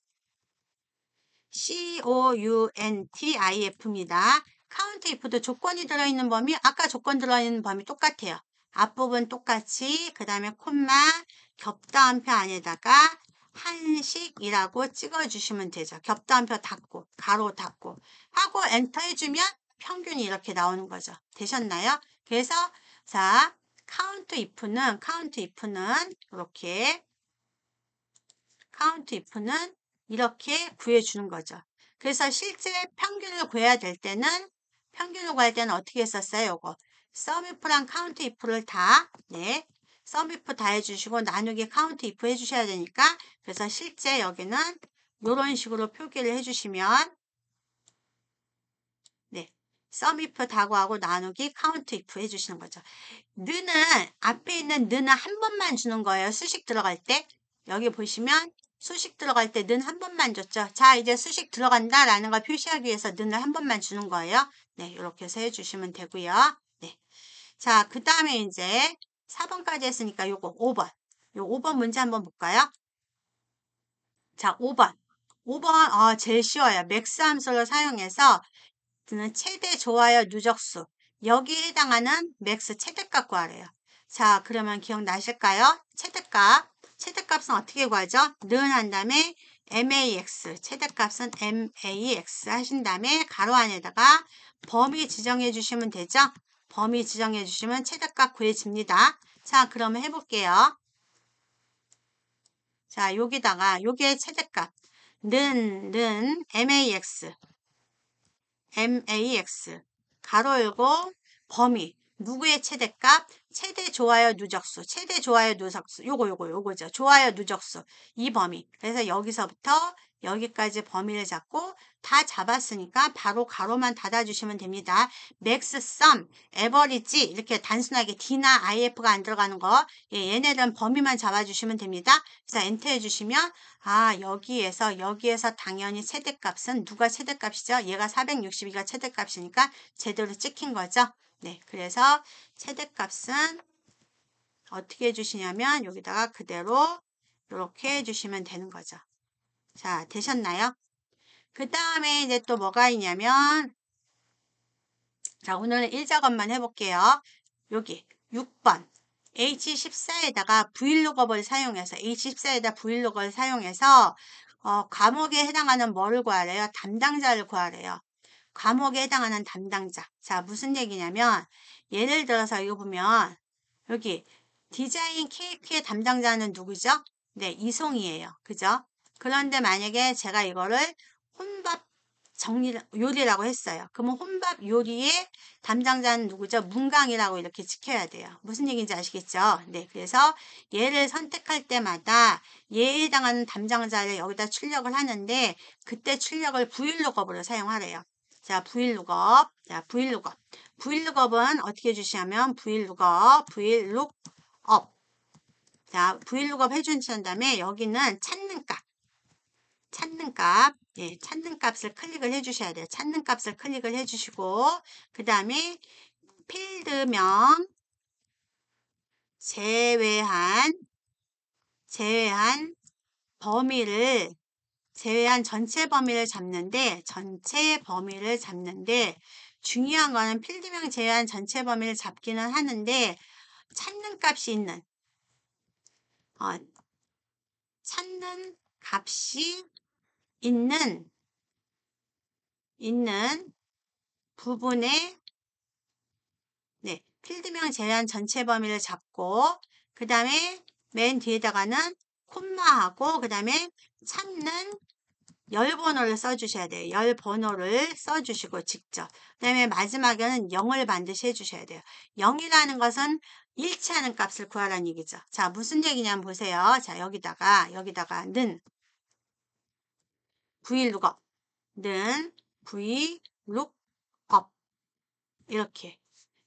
count if입니다. count if도 조건이 들어있는 범위, 아까 조건 들어있는 범위 똑같아요. 앞부분 똑같이, 그 다음에 콤마, 겹다음표 안에다가 한식이라고 찍어주시면 되죠. 겹다음표 닫고, 가로 닫고 하고 엔터 해주면 평균이 이렇게 나오는 거죠. 되셨나요? 그래서 자, count if는 이렇게 구해주는 거죠. 그래서 실제 평균을 구해야 될 때는 어떻게 했었어요? 요거 sum if랑 count if를 다 sum if 다 해주시고 나누기 count if 해주셔야 되니까 그래서 실제 여기는 이런 식으로 표기를 해주시면 sum if 다 구하고 나누기 count if 해주시는 거죠. 는은 앞에 있는 는은 한 번만 주는 거예요. 수식 들어갈 때 여기 보시면 수식 들어갈 때 는 한 번만 줬죠. 자, 이제 수식 들어간다 라는 걸 표시하기 위해서 는을 한 번만 주는 거예요. 네, 이렇게 해서 해주시면 되고요. 네. 자, 그 다음에 이제 4번까지 했으니까 요거 5번. 요 5번 문제 한번 볼까요? 자, 5번. 제일 쉬워요. 맥스 함수를 사용해서 최대 좋아요 누적수. 여기에 해당하는 맥스 최대값 구하래요. 자, 그러면 기억나실까요? 최대값은 어떻게 구하죠? 는 한 다음에 max, 최대값은 max 하신 다음에 가로 안에다가 범위 지정해 주시면 되죠? 범위 지정해 주시면 최대값 구해집니다. 자, 그러면 해볼게요. 자, 여기다가 요게 최대값 는 max 가로 열고 범위 누구의 최대값 최대 좋아요 누적수 요거죠. 좋아요 누적수 이 범위. 그래서 여기서부터 여기까지 범위를 잡고 다 잡았으니까 바로 가로만 닫아주시면 됩니다. 맥스, 썸, 에버리지 이렇게 단순하게 D나 IF가 안 들어가는 거 얘네들은 범위만 잡아주시면 됩니다. 그래서 엔터 해주시면 여기에서 당연히 최대값은 누가 최대값이죠? 얘가 462가 최대값이니까 제대로 찍힌 거죠. 네, 그래서 최대값은 어떻게 해주시냐면 여기다가 그대로 이렇게 해주시면 되는 거죠. 자, 되셨나요? 그 다음에 이제 또 뭐가 있냐면, 자, 오늘은 1작업만 해볼게요. 여기 6번 H14에다가 vlookup을 사용해서 H14에다 vlookup을 사용해서 과목에 해당하는 뭐를 구하래요? 담당자를 구하래요. 과목에 해당하는 담당자. 자, 무슨 얘기냐면 예를 들어서 이거 보면 여기 디자인 케이크의 담당자는 누구죠? 네, 이송이에요. 그죠? 그런데 만약에 제가 이거를 혼밥 요리라고 했어요. 그러면 혼밥 요리의 담당자는 누구죠? 문강이라고 이렇게 지켜야 돼요. 무슨 얘기인지 아시겠죠? 네, 그래서 얘를 선택할 때마다 얘에 해당하는 담당자를 여기다 출력을 하는데 그때 출력을 vlookup으로 사용하래요. 자, vlookup. 자, vlookup. vlookup은 어떻게 해주시냐면 vlookup. 자, vlookup 해주신 다음에 여기는 찾는 값, 예, 찾는 값을 클릭을 해주셔야 돼요. 찾는 값을 클릭을 해주시고, 그 다음에 필드명 제외한 전체 범위를 잡는데, 중요한 거는 필드명 제외한 전체 범위를 잡기는 하는데, 찾는 값이 있는 부분에 네, 필드명 제외한 전체 범위를 잡고 그 다음에 맨 뒤에다가는 콤마하고 그 다음에 찾는 열 번호를 써주셔야 돼요. 열 번호를 써주시고 직접. 그 다음에 마지막에는 0을 반드시 해주셔야 돼요. 0이라는 것은 일치하는 값을 구하라는 얘기죠. 자, 무슨 얘기냐면 보세요. 자, 여기다가는 vlookup 이렇게.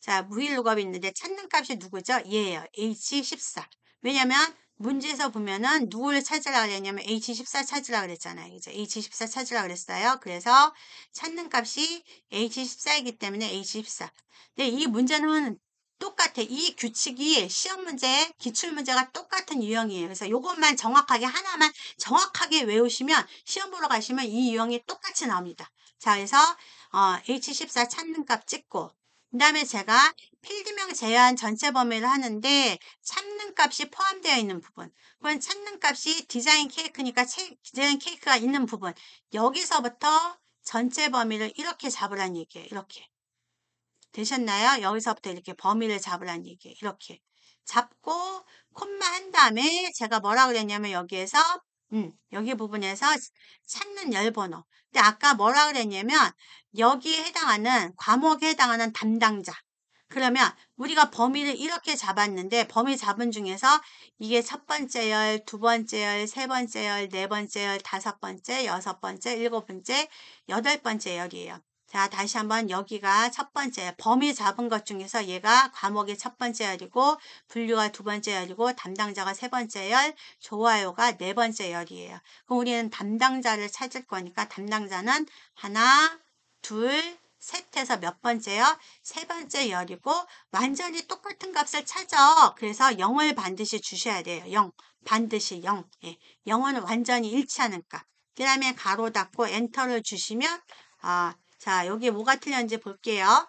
자, vlookup이 있는데 찾는 값이 누구죠? 얘예요. H14. 왜냐면 문제에서 보면은 누구를 찾으라 그랬냐면 H14 찾으라 그랬잖아요. 그죠? H14 찾으라 그랬어요. 그래서 찾는 값이 H14이기 때문에 H14. 근데 이 문제는 똑같아. 이 규칙이 시험 문제, 기출 문제가 똑같은 유형이에요. 그래서 이것만 정확하게 하나만 정확하게 외우시면 시험 보러 가시면 이 유형이 똑같이 나옵니다. 자, 그래서 H14 찾는 값 찍고 그 다음에 제가 필드명 제한 전체 범위를 하는데 찾는 값이 포함되어 있는 부분. 그건 찾는 값이 디자인 케이크니까 디자인 케이크가 있는 부분. 여기서부터 전체 범위를 이렇게 잡으란 얘기예요. 이렇게. 되셨나요? 여기서부터 이렇게 범위를 잡으란 얘기예요. 이렇게. 잡고 콤마 한 다음에 제가 뭐라 그랬냐면 여기에서 여기 부분에서 찾는 열 번호. 근데 아까 뭐라 그랬냐면 여기에 해당하는 과목에 해당하는 담당자. 그러면 우리가 범위를 이렇게 잡았는데 범위 잡은 중에서 이게 첫 번째 열, 두 번째 열, 세 번째 열, 네 번째 열, 다섯 번째, 여섯 번째, 일곱 번째, 여덟 번째 열이에요. 자, 다시 한번 여기가 첫 번째 범위 잡은 것 중에서 얘가 과목의 첫 번째 열이고 분류가 두 번째 열이고 담당자가 세 번째 열, 좋아요가 네 번째 열이에요. 그럼 우리는 담당자를 찾을 거니까 담당자는 하나, 둘, 셋해서 몇 번째요? 세 번째 열이고 완전히 똑같은 값을 찾아. 그래서 0을 반드시 주셔야 돼요. 0. 반드시 0. 예. 0은 완전히 일치하는 값. 그 다음에 가로 닫고 엔터를 주시면 자, 여기 뭐가 틀렸는지 볼게요.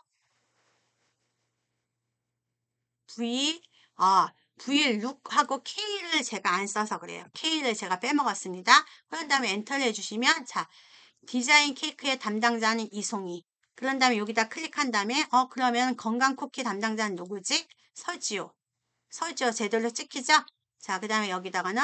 vlook하고 K를 제가 안 써서 그래요. K를 제가 빼먹었습니다. 그런 다음에 엔터를 해주시면, 자, 디자인 케이크의 담당자는 이송이. 그런 다음에 여기다 클릭한 다음에, 그러면 건강 쿠키 담당자는 누구지? 서지호. 서지호 제대로 찍히죠? 자, 그 다음에 여기다가는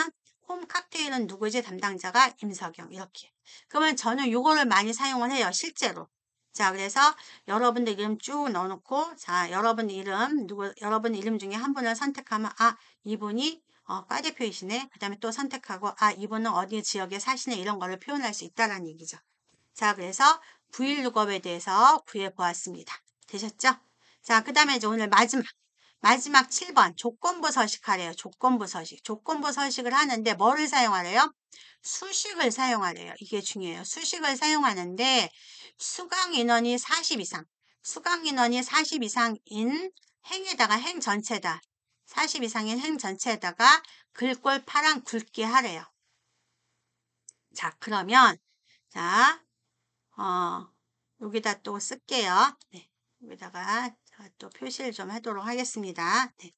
홈 칵테일은 누구지? 담당자가 임석영. 이렇게. 그러면 저는 요거를 많이 사용을 해요. 실제로. 자, 그래서 여러분들 이름 쭉 넣어놓고, 자, 여러분 이름 중에 한 분을 선택하면, 이분이, 과대표이시네. 그 다음에 또 선택하고, 이분은 어디 지역에 사시네. 이런 거를 표현할 수 있다는 얘기죠. 자, 그래서 부일룩업에 대해서 구해 보았습니다. 되셨죠? 자, 그 다음에 이제 오늘 마지막 7번 조건부 서식하래요. 조건부 서식. 조건부 서식을 하는데 뭐를 사용하래요? 수식을 사용하래요. 이게 중요해요. 수식을 사용하는데 수강 인원이 40 이상, 수강 인원이 40 이상인 행에다가 행 전체다. 40 이상인 행 전체에다가 글꼴 파랑 굵게 하래요. 자, 그러면 자, 여기다 또 쓸게요. 네, 여기다가 또 표시를 좀 하도록 하겠습니다. 네.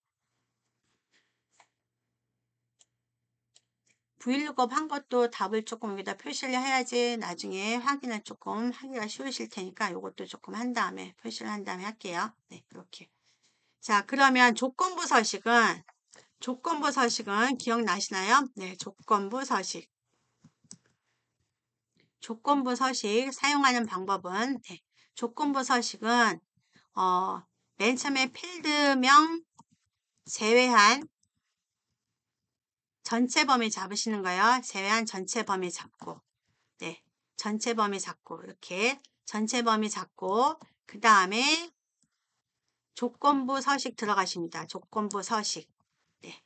브이로그업 한 것도 답을 조금 여기다 표시를 해야지 나중에 확인을 조금 하기가 쉬우실 테니까 이것도 조금 한 다음에 표시를 한 다음에 할게요. 네, 그렇게. 자, 그러면 조건부 서식은 기억나시나요? 네, 조건부 서식 사용하는 방법은 네, 조건부 서식은 맨 처음에 필드명 제외한 전체 범위 잡으시는 거예요. 제외한 전체 범위 잡고 네, 전체 범위 잡고 이렇게 전체 범위 잡고 그 다음에 조건부 서식 들어가십니다. 조건부 서식 네,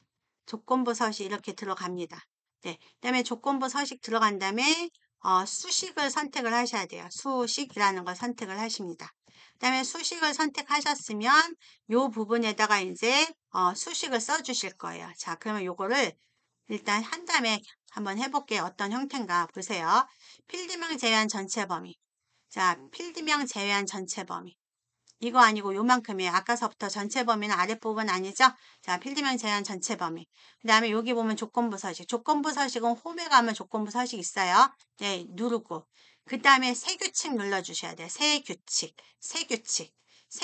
조건부 서식 이렇게 들어갑니다. 네, 그 다음에 조건부 서식 들어간 다음에 수식을 선택을 하셔야 돼요. 수식이라는 걸 선택을 하십니다. 그 다음에 수식을 선택하셨으면 요 부분에다가 이제 수식을 써 주실 거예요. 자, 그러면 요거를 일단 한 다음에 한번 해볼게요. 어떤 형태인가 보세요. 필드명 제외한 전체 범위. 자, 필드명 제외한 전체 범위. 이거 아니고 요만큼이에요. 아까서부터 전체 범위는 아랫부분 아니죠? 자, 필드명 제외한 전체 범위. 그 다음에 여기 보면 조건부 서식. 조건부 서식은 홈에 가면 조건부 서식 있어요. 네, 누르고. 그 다음에 새 규칙 눌러주셔야 돼요. 새 규칙. 새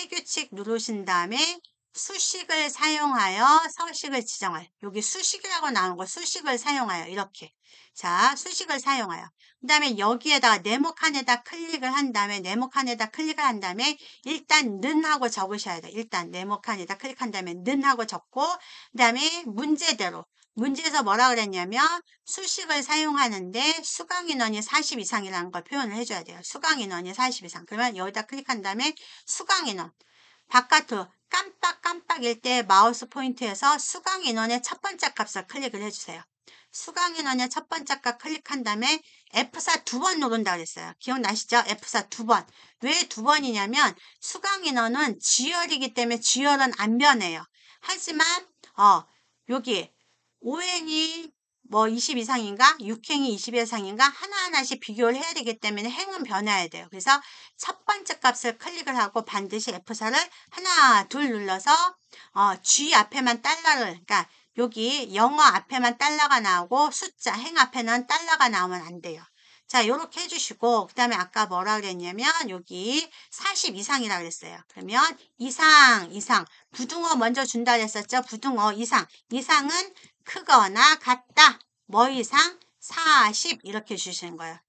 규칙 누르신 다음에 수식을 사용하여 서식을 지정할. 여기 수식이라고 나온 거 수식을 사용하여 이렇게. 자, 수식을 사용하여. 그 다음에 여기에다가 네모칸에다 클릭을 한 다음에 네모칸에다 클릭을 한 다음에 일단 는 하고 적으셔야 돼요. 일단 네모칸에다 클릭한 다음에 는 하고 적고 그 다음에 문제에서 뭐라 그랬냐면 수식을 사용하는데 수강 인원이 40 이상이라는 걸 표현을 해줘야 돼요. 수강 인원이 40 이상. 그러면 여기다 클릭한 다음에 수강 인원 바깥으로 깜빡일 때 마우스 포인트에서 수강 인원의 첫 번째 값을 클릭을 해주세요. 수강 인원의 첫 번째 값 클릭한 다음에 F4 두 번 누른다 그랬어요. 기억나시죠? F4 두 번. 왜 두 번이냐면 수강 인원은 지열이기 때문에 지열은 안 변해요. 하지만 여기 5행이 뭐 20 이상인가 6행이 20 이상인가 하나하나씩 비교를 해야 되기 때문에 행은 변해야 돼요. 그래서 첫 번째 값을 클릭을 하고 반드시 F4를 하나 둘 눌러서 G 앞에만 달러를 그러니까 여기 영어 앞에만 달러가 나오고 숫자 행 앞에는 달러가 나오면 안 돼요. 자, 요렇게 해주시고 그 다음에 아까 뭐라 그랬냐면 여기 40 이상이라 그랬어요. 그러면 이상 부등호 먼저 준다 그랬었죠. 부등호 이상은 크거나 같다. 뭐 이상 40 이렇게 주시는 거예요.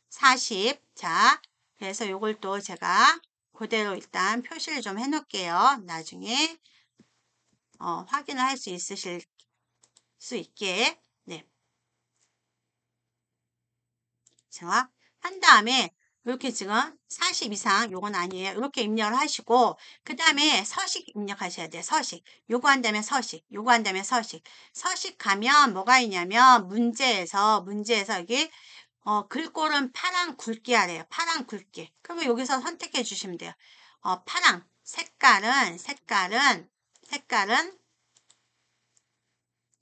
40. 자, 그래서 요걸 또 제가 그대로 일단 표시를 좀 해놓을게요. 나중에 확인을 할 수 있으실 수 있게. 네. 자, 한 다음에 이렇게 지금 40 이상 요건 아니에요. 이렇게 입력을 하시고 그 다음에 서식 입력하셔야 돼요. 서식. 요거 한 다음에 서식. 요거 한 다음에 서식. 서식 가면 뭐가 있냐면 문제에서 여기 글꼴은 파랑 굵게 하래요. 파랑 굵게. 그러면 여기서 선택해 주시면 돼요. 파랑. 색깔은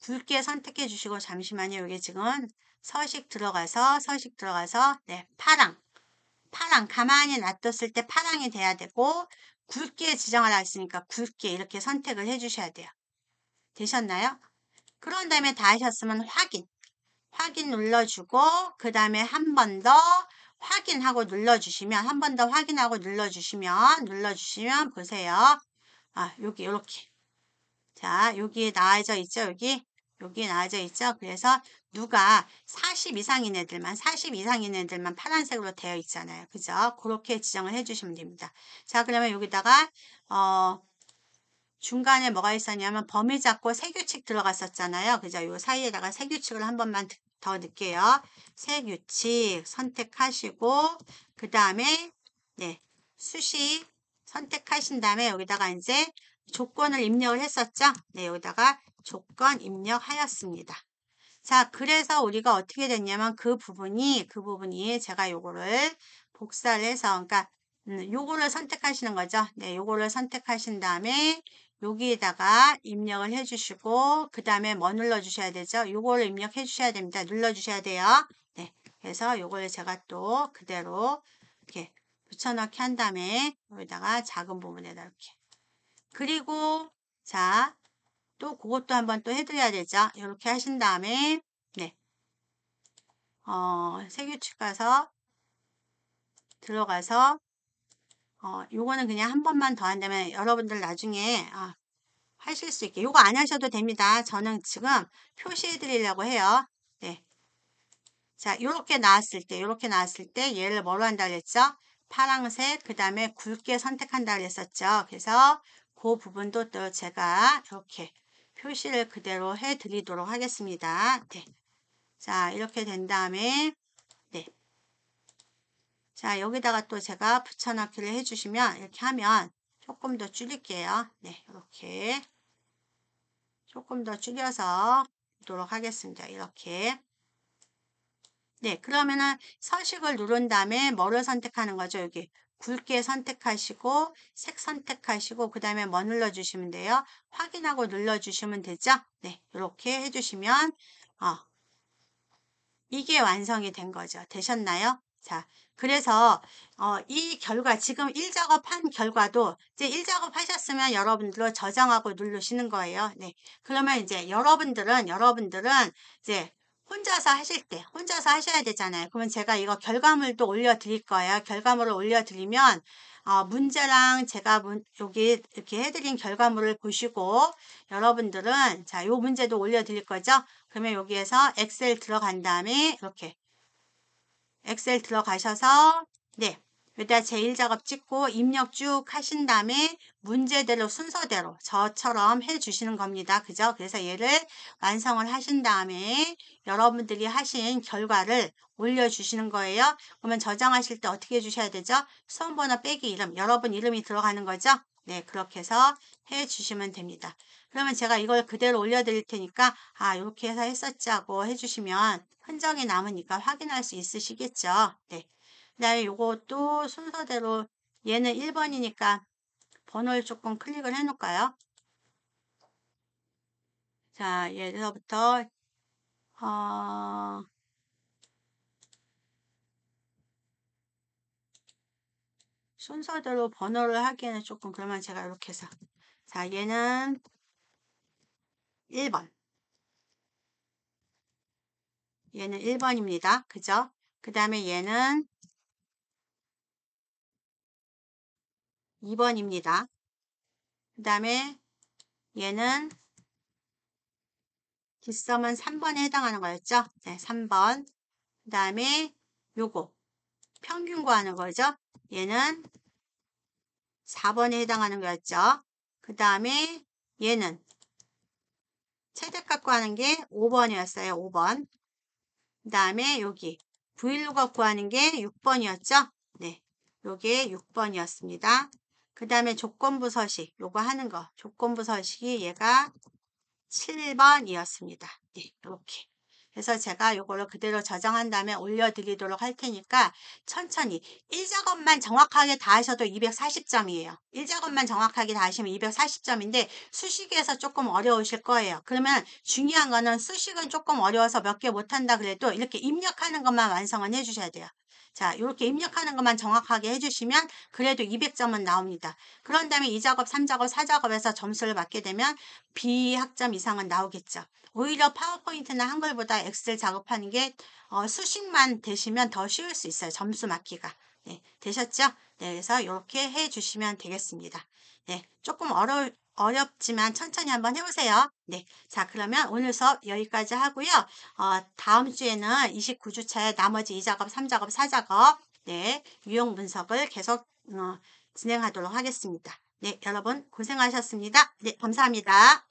굵게 선택해 주시고 잠시만요. 여기 지금 서식 들어가서 네, 파랑 가만히 놔뒀을 때 파랑이 돼야 되고 굵게 지정하라 했으니까 굵게 이렇게 선택을 해 주셔야 돼요. 되셨나요? 그런 다음에 다 하셨으면 확인 눌러주고 그 다음에 한 번 더 확인하고 눌러주시면 한 번 더 확인하고 눌러주시면 보세요. 여기 이렇게 자 여기에 나와져 있죠. 여기 나와져 있죠. 그래서 누가 40 이상인 애들만 파란색으로 되어 있잖아요. 그죠? 그렇게 지정을 해주시면 됩니다. 자, 그러면 여기다가 중간에 뭐가 있었냐면 범위 잡고 세규칙 들어갔었잖아요. 그죠? 요 사이에다가 세규칙을 한 번만 더 넣을게요. 세규칙 선택하시고 그 다음에 네 수식 선택하신 다음에 여기다가 이제 조건을 입력을 했었죠. 네 여기다가 조건 입력하였습니다. 자, 그래서 우리가 어떻게 됐냐면 그 부분이 제가 요거를 복사를 해서 그러니까 요거를 선택하시는 거죠. 네, 요거를 선택하신 다음에 여기에다가 입력을 해 주시고 그 다음에 뭐 눌러 주셔야 되죠? 요거를 입력해 주셔야 됩니다. 눌러 주셔야 돼요. 네. 그래서 요걸 제가 또 그대로 이렇게 붙여넣기 한 다음에 여기다가 작은 부분에다 이렇게 그리고 자, 또 그것도 한번 또 해드려야 되죠. 이렇게 하신 다음에 네, 세규칙 가서 들어가서 요거는 그냥 한 번만 더 한다면 여러분들 나중에 하실 수 있게 요거 안 하셔도 됩니다. 저는 지금 표시해 드리려고 해요. 네. 자, 요렇게 나왔을 때 얘를 뭐로 한다 그랬죠? 파랑색 그 다음에 굵게 선택한다 그랬었죠. 그래서 그 부분도 또 제가 이렇게 표시를 그대로 해 드리도록 하겠습니다. 네. 자, 이렇게 된 다음에 네. 자, 여기다가 또 제가 붙여넣기를 해주시면 이렇게 하면 조금 더 줄일게요. 네, 이렇게 조금 더 줄여서 보도록 하겠습니다. 이렇게. 네, 그러면은 서식을 누른 다음에 뭐를 선택하는 거죠? 여기 굵게 선택하시고 색 선택하시고 그 다음에 뭐 눌러주시면 돼요? 확인하고 눌러주시면 되죠? 네, 이렇게 해주시면 이게 완성이 된 거죠. 되셨나요? 자, 그래서 이 결과 지금 1작업 한 결과도 이제 1작업 하셨으면 여러분들로 저장하고 누르시는 거예요. 네. 그러면 이제 여러분들은 이제 혼자서 하셔야 되잖아요. 그러면 제가 이거 결과물도 올려 드릴 거예요. 결과물을 올려 드리면 문제랑 제가 여기 이렇게 해드린 결과물을 보시고 여러분들은 자, 요 문제도 올려 드릴 거죠. 그러면 여기에서 엑셀 들어간 다음에 이렇게 엑셀 들어가셔서 네 여기다 제1작업 찍고 입력 쭉 하신 다음에 문제대로 순서대로 저처럼 해 주시는 겁니다. 그죠? 그래서 얘를 완성을 하신 다음에 여러분들이 하신 결과를 올려주시는 거예요. 그러면 저장하실 때 어떻게 해주셔야 되죠? 수험번호 빼기 이름, 여러분 이름이 들어가는 거죠? 네, 그렇게 해서 해 주시면 됩니다. 그러면 제가 이걸 그대로 올려드릴 테니까 이렇게 해서 했었지 하고 해주시면 흔적이 남으니까 확인할 수 있으시겠죠. 네. 그 다음에 요것도 순서대로 얘는 1번이니까 번호를 조금 클릭을 해 놓을까요? 자, 얘서부터 순서대로 번호를 하기에는 조금 그러면 제가 이렇게 해서 자, 얘는 1번 얘는 1번입니다. 그죠? 그 다음에 얘는 2번입니다. 그 다음에 얘는 뒷섬은 3번에 해당하는 거였죠? 네, 3번. 그 다음에 요거 평균 구하는 거죠? 얘는 4번에 해당하는 거였죠? 그 다음에 얘는 최대값 구하는 게 5번이었어요. 5번. 그 다음에 여기 브이로그 구하는 게 6번이었죠? 네. 요게 6번이었습니다. 그 다음에 조건부 서식 요거 하는 거 조건부 서식이 얘가 7번이었습니다. 네, 이렇게. 그래서 제가 요거를 그대로 저장한 다음에 올려드리도록 할 테니까 천천히 1작업만 정확하게 다 하셔도 240점이에요. 1작업만 정확하게 다 하시면 240점인데 수식에서 조금 어려우실 거예요. 그러면 중요한 거는 수식은 조금 어려워서 몇 개 못한다 그래도 이렇게 입력하는 것만 완성은 해주셔야 돼요. 자, 이렇게 입력하는 것만 정확하게 해주시면 그래도 200점은 나옵니다. 그런 다음에 2작업, 3작업, 4작업에서 점수를 받게 되면 B학점 이상은 나오겠죠. 오히려 파워포인트나 한글보다 엑셀 작업하는 게 수식만 되시면 더 쉬울 수 있어요. 점수 맞기가. 네, 되셨죠? 네, 그래서 이렇게 해주시면 되겠습니다. 네, 조금 어렵지만 천천히 한번 해보세요. 네, 자 그러면 오늘 수업 여기까지 하고요. 다음 주에는 29주차에 나머지 2작업, 3작업, 4작업 네, 유형 분석을 계속 진행하도록 하겠습니다. 네, 여러분 고생하셨습니다. 네, 감사합니다.